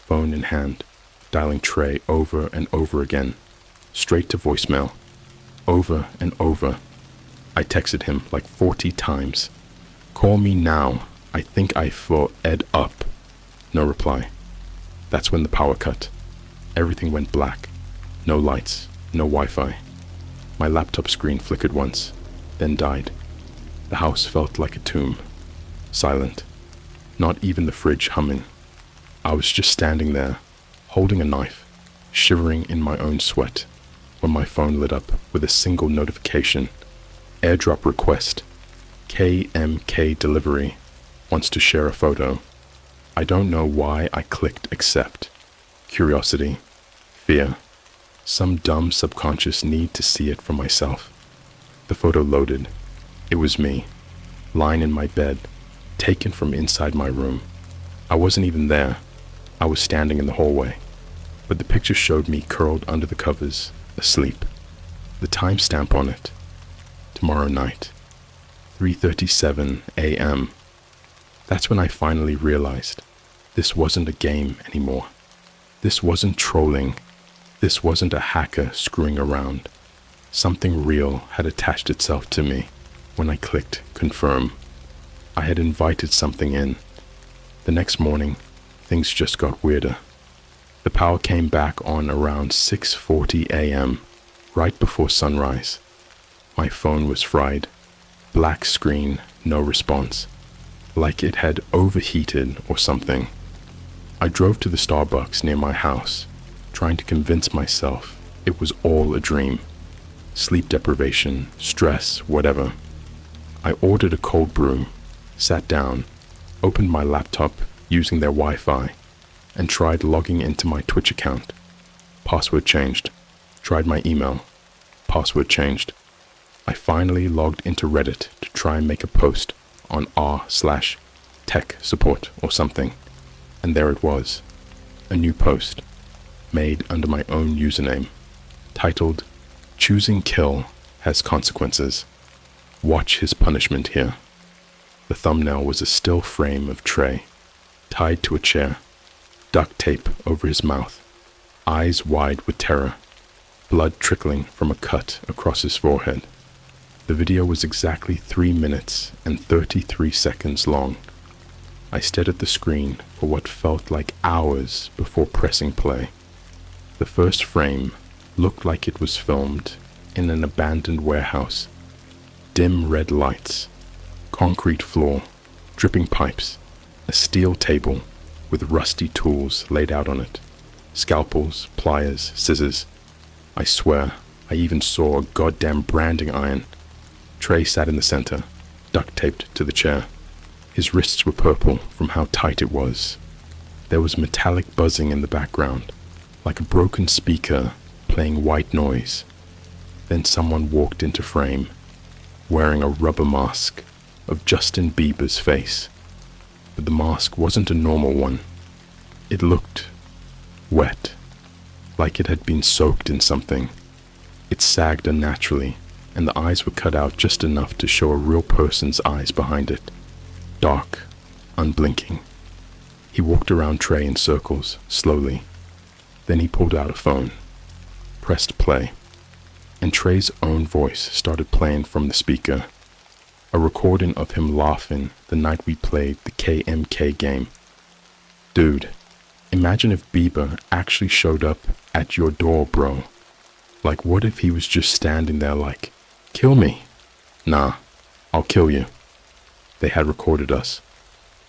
phone in hand, dialing Trey over and over again, straight to voicemail, over and over. I texted him like 40 times. Call me now. I think I for Ed up. No reply. That's when the power cut. Everything went black. No lights, no Wi-Fi. My laptop screen flickered once, then died. The house felt like a tomb. Silent. Not even the fridge humming. I was just standing there, holding a knife, shivering in my own sweat, when my phone lit up with a single notification. Airdrop request. KMK delivery. Wants to share a photo. I don't know why I clicked accept. Curiosity. Fear. Some dumb subconscious need to see it for myself. The photo loaded. It was me, lying in my bed, taken from inside my room. I wasn't even there. I was standing in the hallway. But the picture showed me curled under the covers, asleep. The timestamp on it. Tomorrow night. 3:37 a.m. That's when I finally realized this wasn't a game anymore. This wasn't trolling. This wasn't a hacker screwing around. Something real had attached itself to me when I clicked confirm. I had invited something in. The next morning, things just got weirder. The power came back on around 6:40 a.m., right before sunrise. My phone was fried. Black screen, no response. Like it had overheated or something. I drove to the Starbucks near my house, trying to convince myself it was all a dream. Sleep deprivation, stress, whatever. I ordered a cold brew, sat down, opened my laptop using their Wi-Fi, and tried logging into my Twitch account. Password changed. Tried my email. password changed. I finally logged into Reddit to try and make a post on r/tech support or something, and there it was, a new post, made under my own username, titled, "Choosing Kill Has Consequences. Watch his punishment here." The thumbnail was a still frame of Trey, tied to a chair, duct tape over his mouth, eyes wide with terror, blood trickling from a cut across his forehead. The video was exactly 3 minutes and 33 seconds long. I stared at the screen for what felt like hours before pressing play. The first frame looked like it was filmed in an abandoned warehouse. Dim red lights, concrete floor, dripping pipes, a steel table with rusty tools laid out on it, scalpels, pliers, scissors. I swear, I even saw a goddamn branding iron. Trey sat in the center, duct taped to the chair. His wrists were purple from how tight it was. There was metallic buzzing in the background, like a broken speaker playing white noise. Then someone walked into frame, wearing a rubber mask of Justin Bieber's face. But the mask wasn't a normal one. It looked wet, like it had been soaked in something. It sagged unnaturally, and the eyes were cut out just enough to show a real person's eyes behind it. Dark, unblinking. He walked around Trey in circles, slowly. Then he pulled out a phone, pressed play, and Trey's own voice started playing from the speaker. A recording of him laughing the night we played the KMK game. Dude, imagine if Bieber actually showed up at your door, bro. Like, what if he was just standing there like, "Kill me." "Nah, I'll kill you." They had recorded us.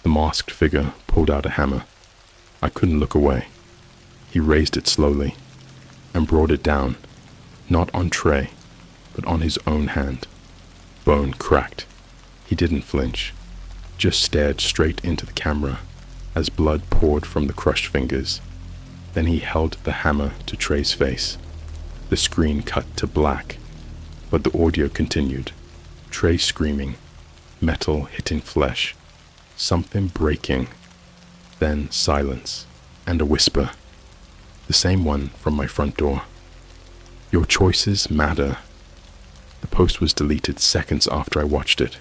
The masked figure pulled out a hammer. I couldn't look away. He raised it slowly and brought it down, not on Trey, but on his own hand. Bone cracked. He didn't flinch, just stared straight into the camera as blood poured from the crushed fingers. Then he held the hammer to Trey's face. The screen cut to black, but the audio continued. Trey screaming, metal hitting flesh, something breaking, then silence, and a whisper. The same one from my front door. "Your choices matter." The post was deleted seconds after I watched it.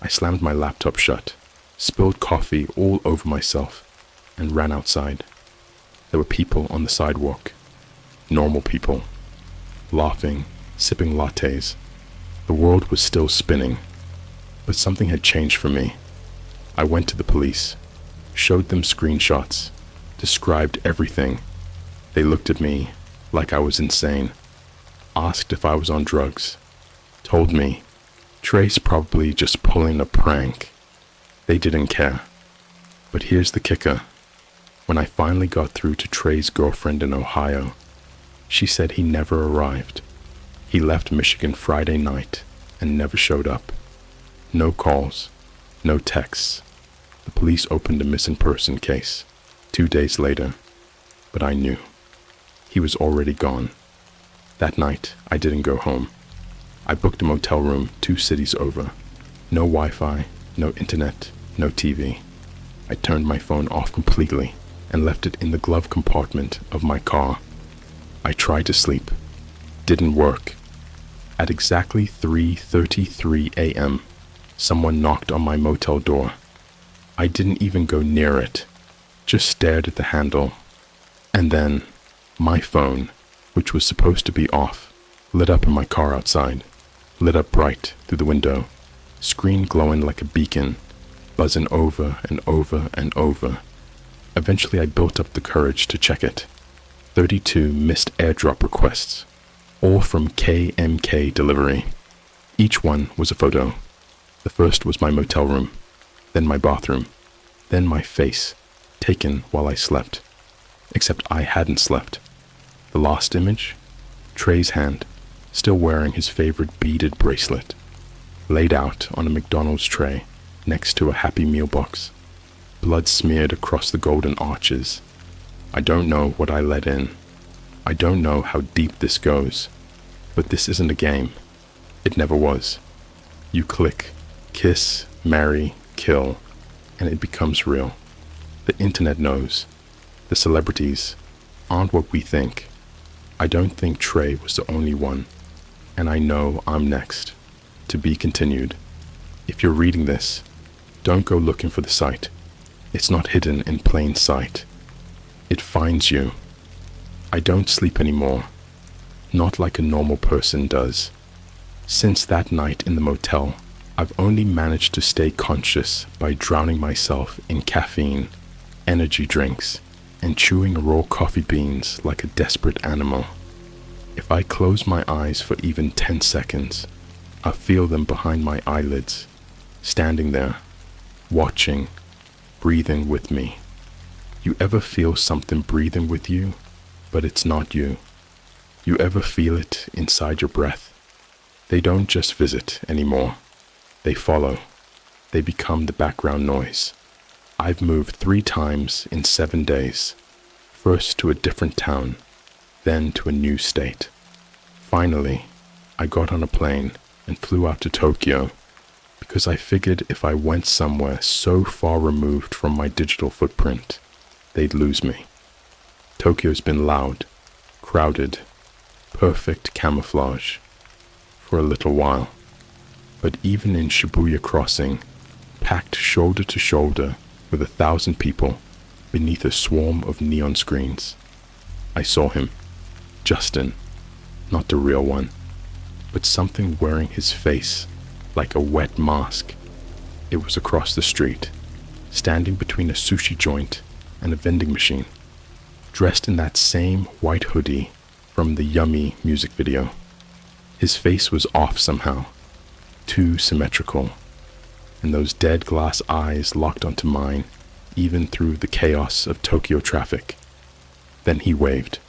I slammed my laptop shut, spilled coffee all over myself, and ran outside. There were people on the sidewalk. Normal people. Laughing, sipping lattes. The world was still spinning. But something had changed for me. I went to the police, showed them screenshots, described everything. They looked at me like I was insane, asked if I was on drugs, told me Trey's probably just pulling a prank. They didn't care. But here's the kicker. When I finally got through to Trey's girlfriend in Ohio, she said he never arrived. He left Michigan Friday night and never showed up. No calls, no texts. The police opened a missing person case 2 days later, but I knew. He was already gone. That night, I didn't go home. I booked a motel room 2 cities over. No Wi-Fi, no internet, no TV. I turned my phone off completely and left it in the glove compartment of my car. I tried to sleep. Didn't work. At exactly 3:33 a.m., someone knocked on my motel door. I didn't even go near it, just stared at the handle. And then, my phone, which was supposed to be off, lit up in my car outside, lit up bright through the window, screen glowing like a beacon, buzzing over and over and over. Eventually I built up the courage to check it. 32 missed airdrop requests, all from KMK delivery. Each one was a photo. The first was my motel room, then my bathroom, then my face, taken while I slept. Except I hadn't slept. The last image? Trey's hand, still wearing his favorite beaded bracelet, laid out on a McDonald's tray next to a Happy Meal box. Blood smeared across the golden arches. I don't know what I let in. I don't know how deep this goes. But this isn't a game. It never was. You click, kiss, marry, kill, and it becomes real. The internet knows. The celebrities aren't what we think. I don't think Trey was the only one, and I know I'm next. To be continued. If you're reading this, don't go looking for the site. It's not hidden in plain sight. It finds you. I don't sleep anymore, not like a normal person does. Since that night in the motel, I've only managed to stay conscious by drowning myself in caffeine, energy drinks, and chewing raw coffee beans like a desperate animal. If I close my eyes for even 10 seconds, I feel them behind my eyelids, standing there, watching, breathing with me. You ever feel something breathing with you, but it's not you? You ever feel it inside your breath? They don't just visit anymore. They follow. They become the background noise. I've moved 3 times in 7 days. First to a different town, then to a new state. Finally, I got on a plane and flew out to Tokyo because I figured if I went somewhere so far removed from my digital footprint, they'd lose me. Tokyo's been loud, crowded, perfect camouflage for a little while. But even in Shibuya Crossing, packed shoulder to shoulder with 1,000 people beneath a swarm of neon screens, I saw him, Justin, not the real one, but something wearing his face like a wet mask. It was across the street, standing between a sushi joint and a vending machine, dressed in that same white hoodie from the Yummy music video. His face was off somehow, too symmetrical, and those dead glass eyes locked onto mine even through the chaos of Tokyo traffic. Then he waved.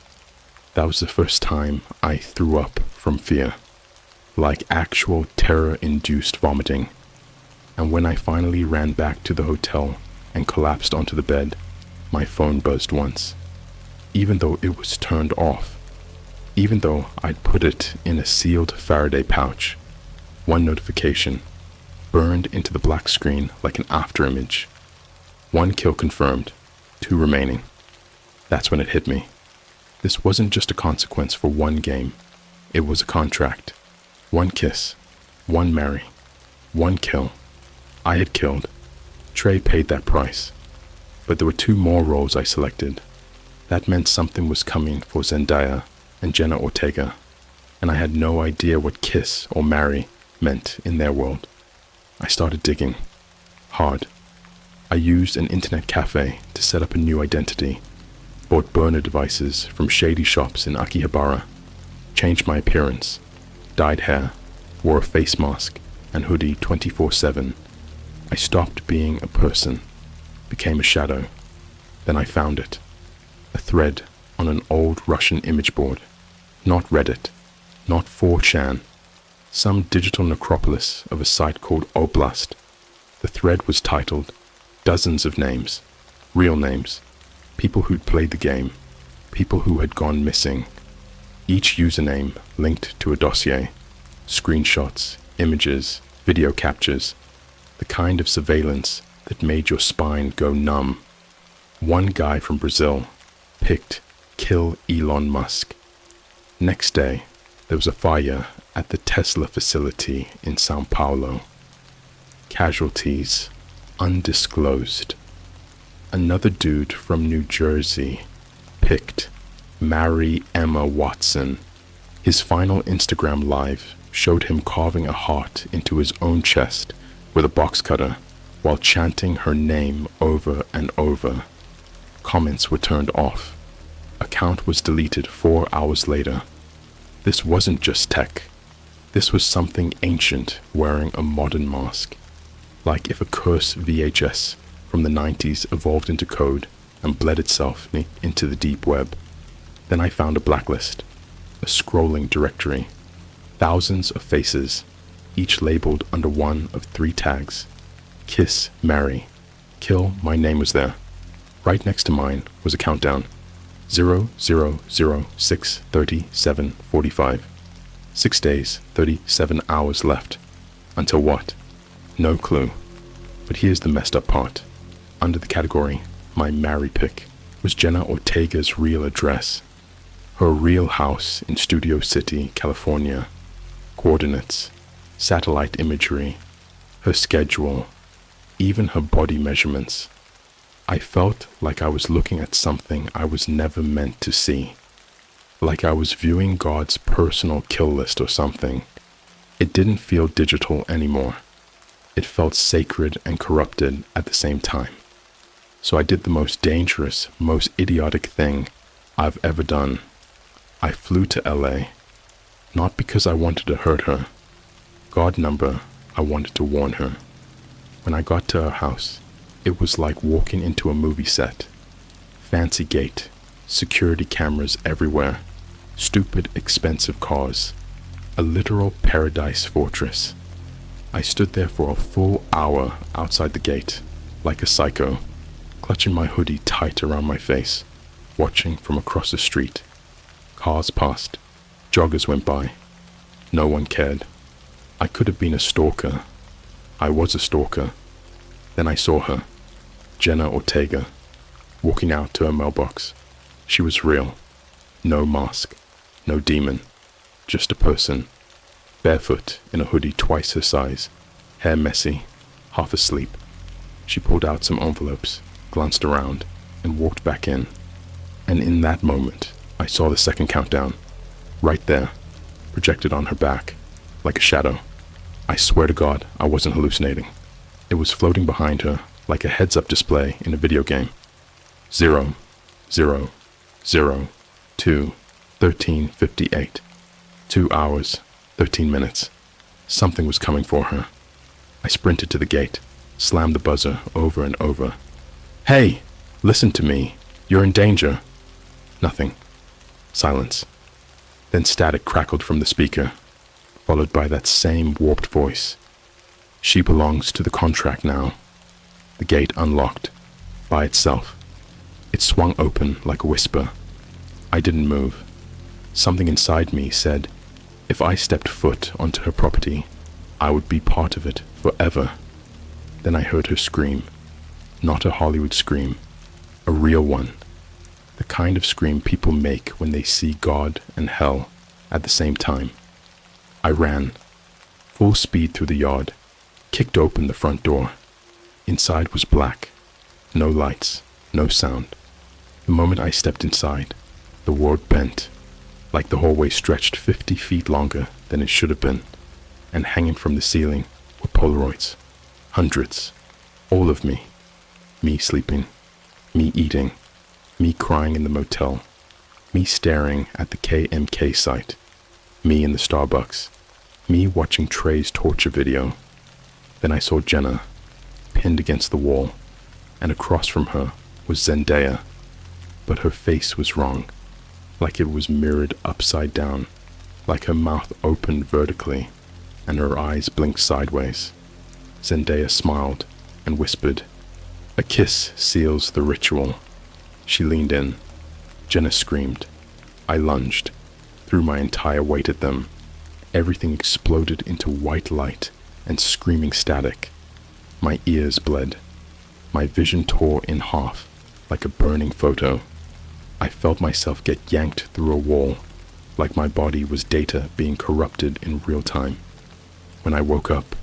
That was the first time I threw up from fear, like actual terror-induced vomiting. And when I finally ran back to the hotel and collapsed onto the bed, my phone buzzed once, even though it was turned off, even though I'd put it in a sealed Faraday pouch. One notification burned into the black screen like an afterimage. 1 kill confirmed, 2 remaining. That's when it hit me. This wasn't just a consequence for 1 game. It was a contract. 1 kiss, 1 marry, 1 kill. I had killed. Trey paid that price. But there were 2 more roles I selected. That meant something was coming for Zendaya and Jenna Ortega, and I had no idea what kiss or marry meant in their world. I started digging. Hard. I used an internet cafe to set up a new identity, bought burner devices from shady shops in Akihabara, changed my appearance, dyed hair, wore a face mask and hoodie 24/7. I stopped being a person, became a shadow. Then I found it. A thread on an old Russian image board. Not Reddit, not 4chan, some digital necropolis of a site called Oblast. The thread was titled Dozens of Names, real names, people who'd played the game, people who had gone missing. Each username linked to a dossier, screenshots, images, video captures, the kind of surveillance that made your spine go numb. One guy from Brazil picked Kill Elon Musk. Next day, there was a fire at the Tesla facility in Sao Paulo. Casualties undisclosed. Another dude from New Jersey picked Marry Emma Watson. His final Instagram live showed him carving a heart into his own chest with a box cutter while chanting her name over and over. Comments were turned off. Account was deleted 4 hours later. This wasn't just tech. This was something ancient wearing a modern mask. Like if a cursed VHS from the 90s evolved into code and bled itself into the deep web. Then I found a blacklist, a scrolling directory, thousands of faces, each labeled under one of 3 tags. Kiss, marry, kill, my name was there. Right next to mine was a countdown, 00063745. 6 days, 37 hours left. Until what? No clue. But here's the messed up part. Under the category, My Marry Pick, was Jenna Ortega's real address. Her real house in Studio City, California. Coordinates, satellite imagery, her schedule, even her body measurements. I felt like I was looking at something I was never meant to see. Like I was viewing God's personal kill list or something. It didn't feel digital anymore. It felt sacred and corrupted at the same time. So I did the most dangerous, most idiotic thing I've ever done. I flew to LA, not because I wanted to hurt her. God number, I wanted to warn her. When I got to her house, it was like walking into a movie set. Fancy gate, security cameras everywhere, stupid expensive cars, a literal paradise fortress. I stood there for a full hour outside the gate, like a psycho, clutching my hoodie tight around my face, watching from across the street. Cars passed, joggers went by. No one cared. I could have been a stalker. I was a stalker. Then I saw her, Jenna Ortega, walking out to her mailbox. She was real. No mask, no demon, just a person, barefoot in a hoodie twice her size, hair messy, half asleep. She pulled out some envelopes, glanced around, and walked back in. And in that moment, I saw the second countdown, right there, projected on her back, like a shadow. I swear to God, I wasn't hallucinating. It was floating behind her, like a heads-up display in a video game. 0, 0, 0, 2, 13:58. 2 hours, 13 minutes. Something was coming for her. I sprinted to the gate, slammed the buzzer over and over. Hey, listen to me. You're in danger. Nothing. Silence. Then static crackled from the speaker, followed by that same warped voice. She belongs to the contract now. The gate unlocked, by itself. It swung open like a whisper. I didn't move. Something inside me said, if I stepped foot onto her property, I would be part of it forever. Then I heard her scream. Not a Hollywood scream, a real one. The kind of scream people make when they see God and hell at the same time. I ran, full speed through the yard, kicked open the front door. Inside was black, no lights, no sound. The moment I stepped inside, the world bent, like the hallway stretched 50 feet longer than it should have been, and hanging from the ceiling were Polaroids. Hundreds. All of me. Me sleeping. Me eating. Me crying in the motel. Me staring at the KMK site. Me in the Starbucks. Me watching Trey's torture video. Then I saw Jenna, pinned against the wall, and across from her was Zendaya, but her face was wrong, like it was mirrored upside down, like her mouth opened vertically, and her eyes blinked sideways. Zendaya smiled and whispered, "A kiss seals the ritual." She leaned in. Jenna screamed. I lunged, threw my entire weight at them. Everything exploded into white light and screaming static. My ears bled. My vision tore in half, like a burning photo. I felt myself get yanked through a wall, like my body was data being corrupted in real time. When I woke up,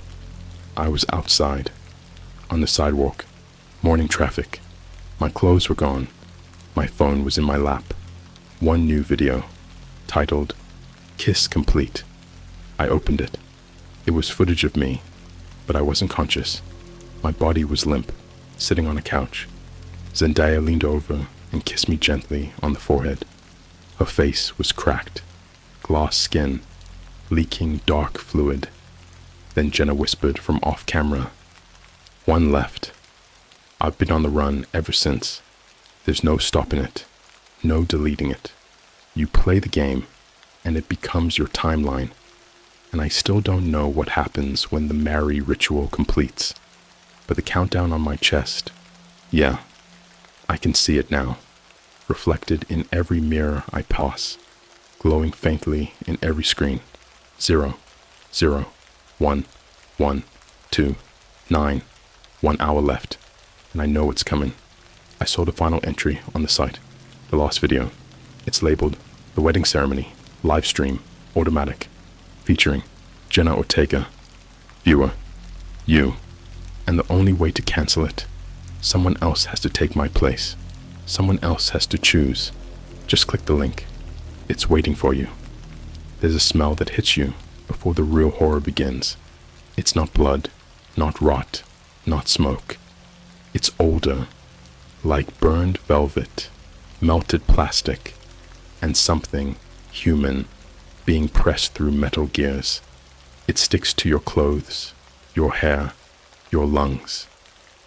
I was outside, on the sidewalk, morning traffic. My clothes were gone. My phone was in my lap. One new video, titled, "Kiss Complete." I opened it. It was footage of me, but I wasn't conscious. My body was limp, sitting on a couch. Zendaya leaned over and kissed me gently on the forehead. Her face was cracked, glass skin, leaking dark fluid. Then Jenna whispered from off camera, "One left. I've been on the run ever since. There's no stopping it, no deleting it. You play the game, and it becomes your timeline. And I still don't know what happens when the marry ritual completes. But the countdown on my chest, yeah, I can see it now, reflected in every mirror I pass, glowing faintly in every screen. 0, 0, 1, 1, 2, 9. 1 hour left, and I know it's coming. I saw the final entry on the site, the last video. It's labeled The Wedding Ceremony, Live Stream, Automatic, featuring Jenna Ortega. Viewer, you. And the only way to cancel it, someone else has to take my place. Someone else has to choose. Just click the link. It's waiting for you. There's a smell that hits you before the real horror begins. It's not blood, not rot, not smoke. It's older, like burned velvet, melted plastic, and something human being pressed through metal gears. It sticks to your clothes, your hair, your lungs.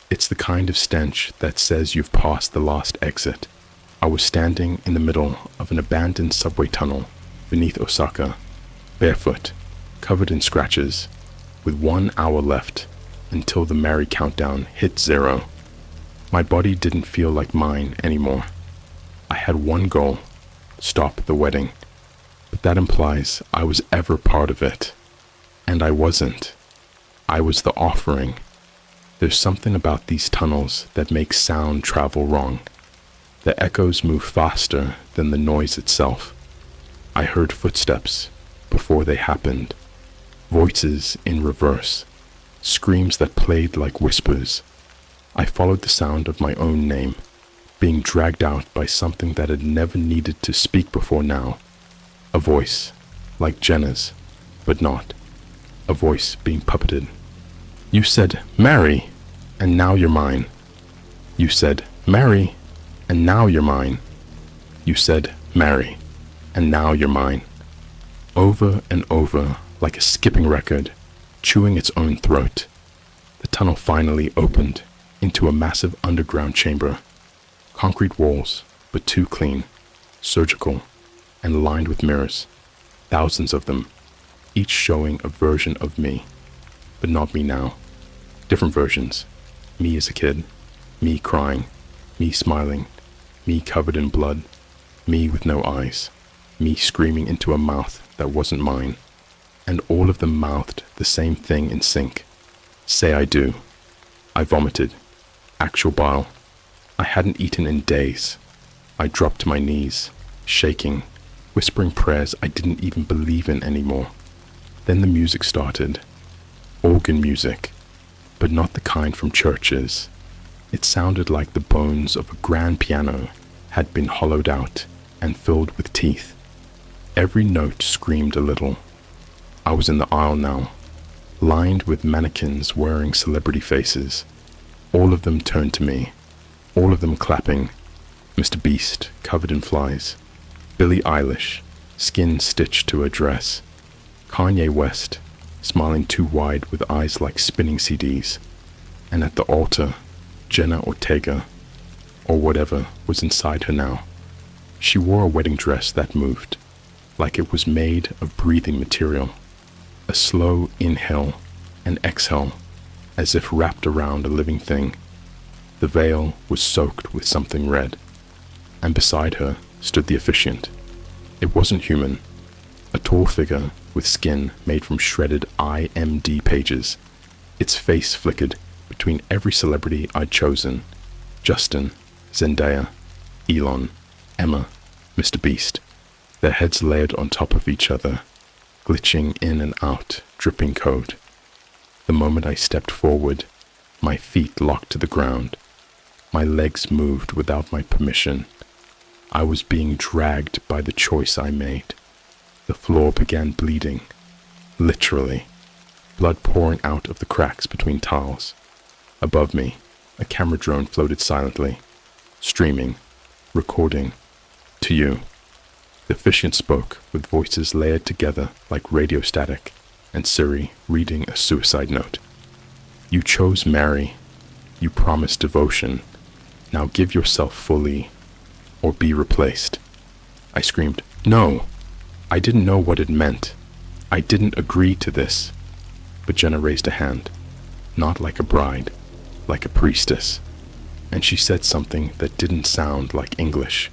It's the kind of stench that says you've passed the last exit. I was standing in the middle of an abandoned subway tunnel beneath Osaka, barefoot, covered in scratches, with 1 hour left until the merry countdown hit 0. My body didn't feel like mine anymore. I had one goal, stop the wedding, but that implies I was ever part of it. And I wasn't. I was the offering. There's something about these tunnels that makes sound travel wrong. The echoes move faster than the noise itself. I heard footsteps before they happened, voices in reverse, screams that played like whispers. I followed the sound of my own name, being dragged out by something that had never needed to speak before now. A voice, like Jenna's, but not. A voice being puppeted. You said, "Marry, and now you're mine." You said, "Marry, and now you're mine." You said, "Marry, and now you're mine." Over and over, like a skipping record, chewing its own throat. The tunnel finally opened into a massive underground chamber. Concrete walls, but too clean, surgical, and lined with mirrors. Thousands of them, each showing a version of me, but not me now. Different versions. Me as a kid, me crying, me smiling, me covered in blood, me with no eyes, me screaming into a mouth that wasn't mine. And all of them mouthed the same thing in sync. Say I do. I vomited. Actual bile. I hadn't eaten in days. I dropped to my knees, shaking, whispering prayers I didn't even believe in anymore. Then the music started. Organ music, but not the kind from churches. It sounded like the bones of a grand piano had been hollowed out and filled with teeth. Every note screamed a little. I was in the aisle now, lined with mannequins wearing celebrity faces. All of them turned to me, all of them clapping. Mr. Beast, covered in flies. Billie Eilish, skin stitched to her dress. Kanye West, smiling too wide with eyes like spinning CDs. And at the altar, Jenna Ortega, or whatever was inside her now. She wore a wedding dress that moved, like it was made of breathing material. A slow inhale and exhale, as if wrapped around a living thing. The veil was soaked with something red, and beside her stood the officiant. It wasn't human, a tall figure with skin made from shredded IMD pages. Its face flickered between every celebrity I'd chosen. Justin, Zendaya, Elon, Emma, Mr. Beast. Their heads layered on top of each other, glitching in and out, dripping code. The moment I stepped forward, my feet locked to the ground. My legs moved without my permission. I was being dragged by the choice I made. The floor began bleeding, literally, blood pouring out of the cracks between tiles. Above me, a camera drone floated silently, streaming, recording, to you. The officiant spoke with voices layered together like radio static, and Siri reading a suicide note. You chose Mary. You promised devotion. Now give yourself fully, or be replaced. I screamed, no! I didn't know what it meant. I didn't agree to this. But Jenna raised a hand, not like a bride, like a priestess. And she said something that didn't sound like English.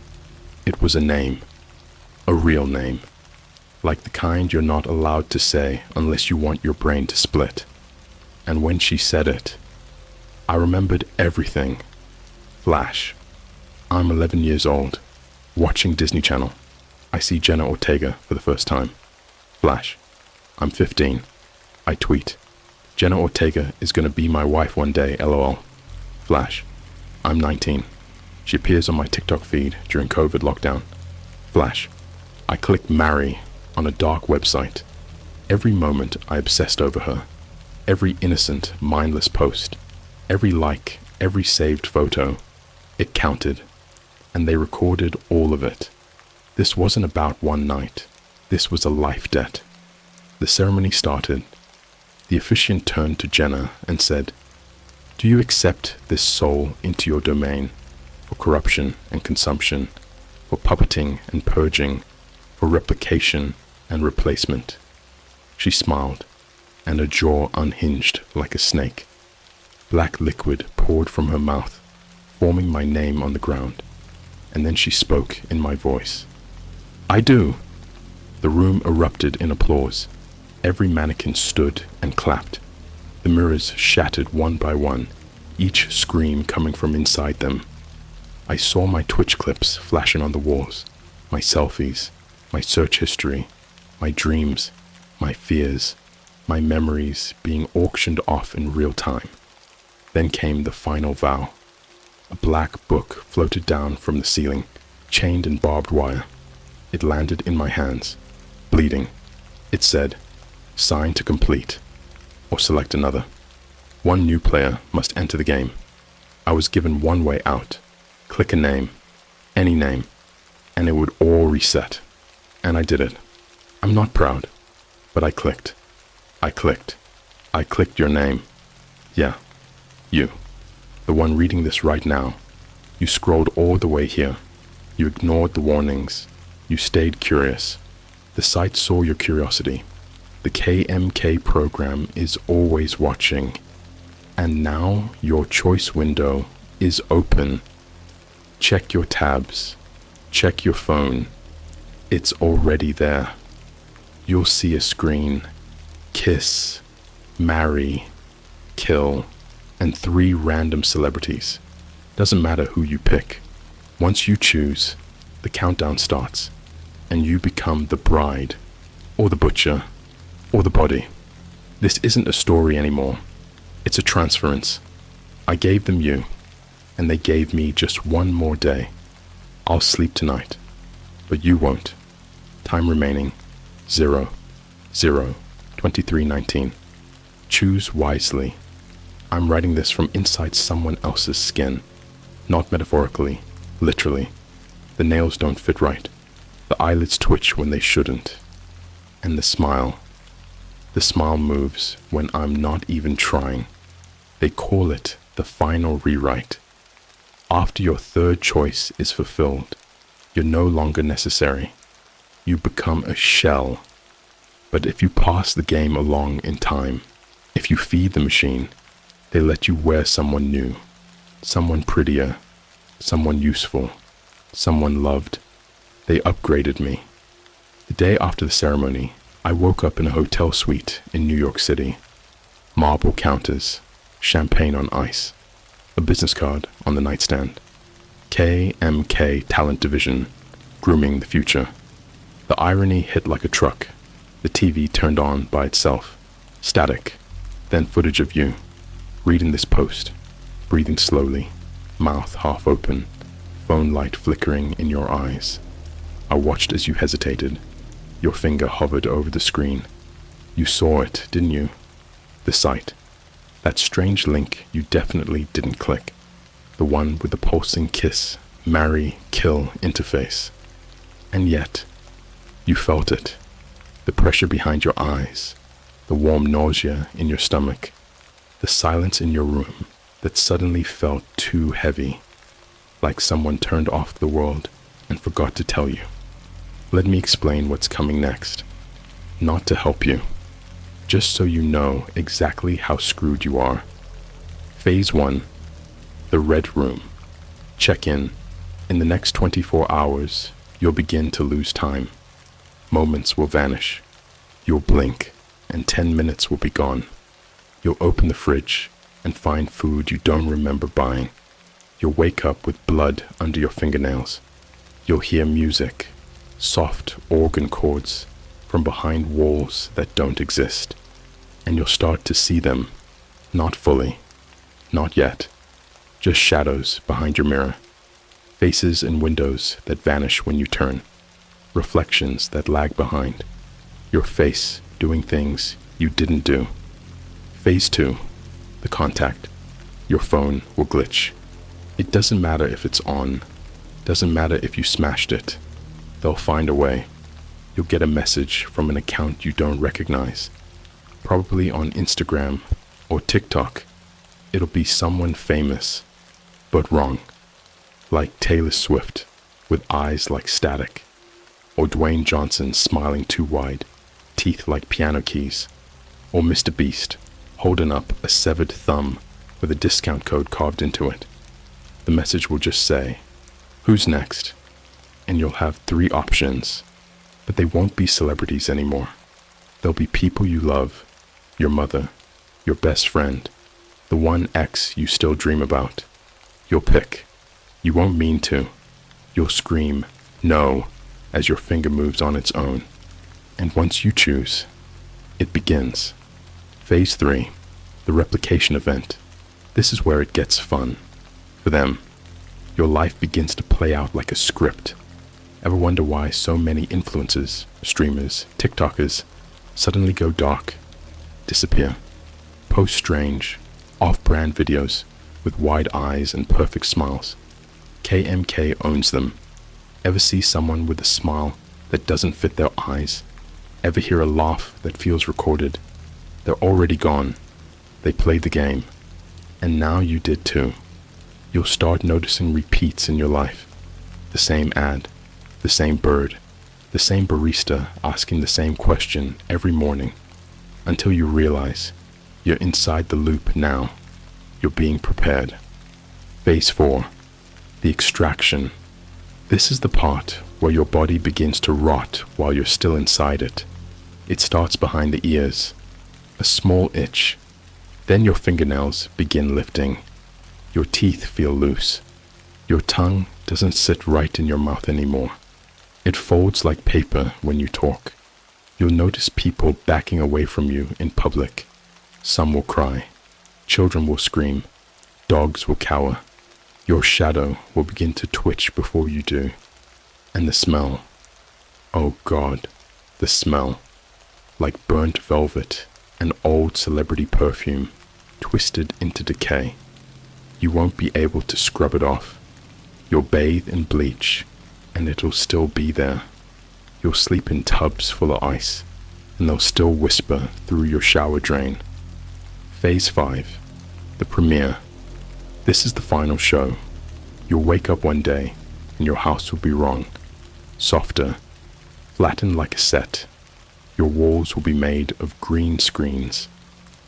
It was a name. A real name. like the kind you're not allowed to say unless you want your brain to split. And when she said it, I remembered everything. Flash. I'm 11 years old, watching Disney Channel. I see Jenna Ortega for the first time. Flash. I'm 15. I tweet. Jenna Ortega is gonna be my wife one day, lol. Flash. I'm 19. She appears on my TikTok feed during COVID lockdown. Flash. I click marry on a dark website. Every moment I obsessed over her. Every innocent, mindless post. Every like, every saved photo. It counted. And they recorded all of it. This wasn't about one night. This was a life debt. The ceremony started. The officiant turned to Jenna and said, "Do you accept this soul into your domain for corruption and consumption, for puppeting and purging, for replication and replacement?" She smiled, and her jaw unhinged like a snake. Black liquid poured from her mouth, forming my name on the ground, and then she spoke in my voice. "I do." The room erupted in applause. Every mannequin stood and clapped. The mirrors shattered one by one, each scream coming from inside them. I saw my Twitch clips flashing on the walls, my selfies, my search history, my dreams, my fears, my memories being auctioned off in real time. Then came the final vow. A black book floated down from the ceiling, chained in barbed wire. It landed in my hands, bleeding. It said, "Sign to complete, or select another. One new player must enter the game." I was given one way out. Click a name, any name, and it would all reset. And I did it. I'm not proud, but I clicked. I clicked. I clicked your name. Yeah, you. The one reading this right now. You scrolled all the way here. You ignored the warnings. You stayed curious. The site saw your curiosity. The KMK program is always watching. And now your choice window is open. Check your tabs. Check your phone. It's already there. You'll see a screen. Kiss, marry, kill, and 3 random celebrities. Doesn't matter who you pick. Once you choose, the countdown starts, and you become the bride, or the butcher, or the body. This isn't a story anymore. It's a transference. I gave them you, and they gave me just one more day. I'll sleep tonight, but you won't. Time remaining, 0/0/2319. Choose wisely. I'm writing this from inside someone else's skin, not metaphorically, literally. The nails don't fit right. The eyelids twitch when they shouldn't. And the smile moves when I'm not even trying. They call it the final rewrite. After your 3rd choice is fulfilled, you're no longer necessary. You become a shell. But if you pass the game along in time, if you feed the machine, they let you wear someone new, someone prettier, someone useful, someone loved. They upgraded me. The day after the ceremony, I woke up in a hotel suite in New York City. Marble counters, champagne on ice, a business card on the nightstand. KMK Talent Division, grooming the future. The irony hit like a truck. The TV turned on by itself. Static. Then footage of you, reading this post, breathing slowly, mouth half open, phone light flickering in your eyes. I watched as you hesitated. Your finger hovered over the screen. You saw it, didn't you? The site. That strange link you definitely didn't click. The one with the pulsing kiss, marry, kill interface. And yet, you felt it. The pressure behind your eyes, the warm nausea in your stomach, the silence in your room that suddenly felt too heavy, like someone turned off the world and forgot to tell you. Let me explain what's coming next. Not to help you, just so you know exactly how screwed you are. Phase 1, the red room. Check in. In the next 24 hours, you'll begin to lose time. Moments will vanish. You'll blink, and 10 minutes will be gone. You'll open the fridge and find food you don't remember buying. You'll wake up with blood under your fingernails. You'll hear music, soft organ chords from behind walls that don't exist. And you'll start to see them, not fully, not yet, just shadows behind your mirror, faces in windows that vanish when you turn, reflections that lag behind, your face doing things you didn't do. Phase 2, the contact. Your phone will glitch. It doesn't matter if it's on, doesn't matter if you smashed it. They'll find a way. You'll get a message from an account you don't recognize. Probably on Instagram or TikTok. It'll be someone famous, but wrong. Like Taylor Swift, with eyes like static. Or Dwayne Johnson smiling too wide, teeth like piano keys. Or Mr. Beast, holding up a severed thumb with a discount code carved into it. The message will just say, "Who's next?" And you'll have 3 options, but they won't be celebrities anymore. They'll be people you love, your mother, your best friend, the one ex you still dream about. You'll pick. You won't mean to. You'll scream, "No," as your finger moves on its own. And once you choose, it begins. Phase 3, the replication event. This is where it gets fun. For them, your life begins to play out like a script. Ever wonder why so many influencers, streamers, TikTokers suddenly go dark, disappear, post strange, off-brand videos with wide eyes and perfect smiles? KMK owns them. Ever see someone with a smile that doesn't fit their eyes? Ever hear a laugh that feels recorded? They're already gone. They played the game. And now you did too. You'll start noticing repeats in your life. The same ad, the same bird, the same barista asking the same question every morning, until you realize you're inside the loop now. You're being prepared. Phase 4, the extraction. This is the part where your body begins to rot while you're still inside it. It starts behind the ears, a small itch. Then your fingernails begin lifting. Your teeth feel loose. Your tongue doesn't sit right in your mouth anymore. It folds like paper when you talk. You'll notice people backing away from you in public. Some will cry. Children will scream. Dogs will cower. Your shadow will begin to twitch before you do. And the smell. Oh God, the smell. Like burnt velvet, an old celebrity perfume, twisted into decay. You won't be able to scrub it off. You'll bathe in bleach, and it'll still be there. You'll sleep in tubs full of ice, and they'll still whisper through your shower drain. Phase 5, the premiere. This is the final show. You'll wake up one day, and your house will be wrong. Softer, flattened like a set. Your walls will be made of green screens.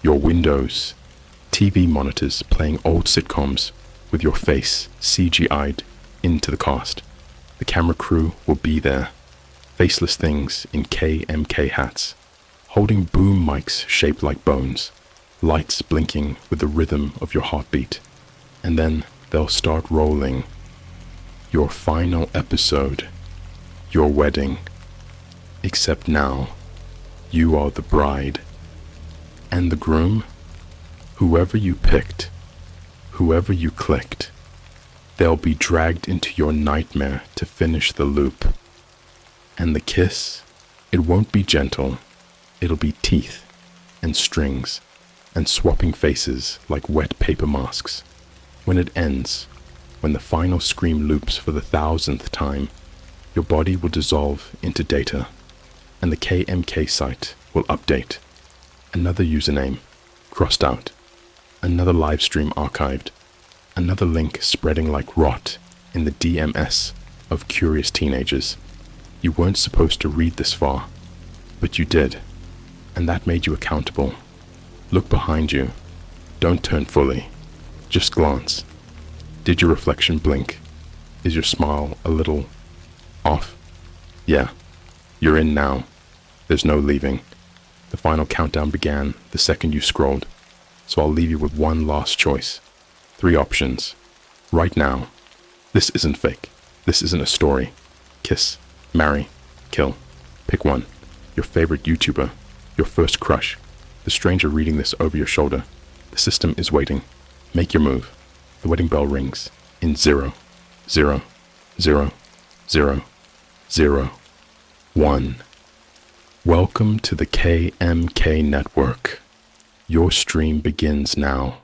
Your windows, TV monitors playing old sitcoms with your face CGI'd into the cast. The camera crew will be there, faceless things in KMK hats, holding boom mics shaped like bones, lights blinking with the rhythm of your heartbeat. And then they'll start rolling. Your final episode, your wedding. Except now, you are the bride. And the groom? Whoever you picked, whoever you clicked, they'll be dragged into your nightmare to finish the loop. And the kiss, it won't be gentle. It'll be teeth and strings and swapping faces like wet paper masks. When it ends, when the final scream loops for the 1,000th time, your body will dissolve into data, and the KMK site will update. Another username crossed out, another live stream archived, another link spreading like rot in the DMS of curious teenagers. You weren't supposed to read this far, but you did, and that made you accountable. Look behind you. Don't turn fully. Just glance. Did your reflection blink? Is your smile a little off? Yeah. You're in now. There's no leaving. The final countdown began the second you scrolled, so I'll leave you with one last choice. 3 options. Right now. This isn't fake. This isn't a story. Kiss, marry, kill. Pick one. Your favorite YouTuber, your first crush, the stranger reading this over your shoulder. The system is waiting. Make your move. The wedding bell rings in 0, 0, 0, 0, 0, 1. Welcome to the KMK network. Your stream begins now.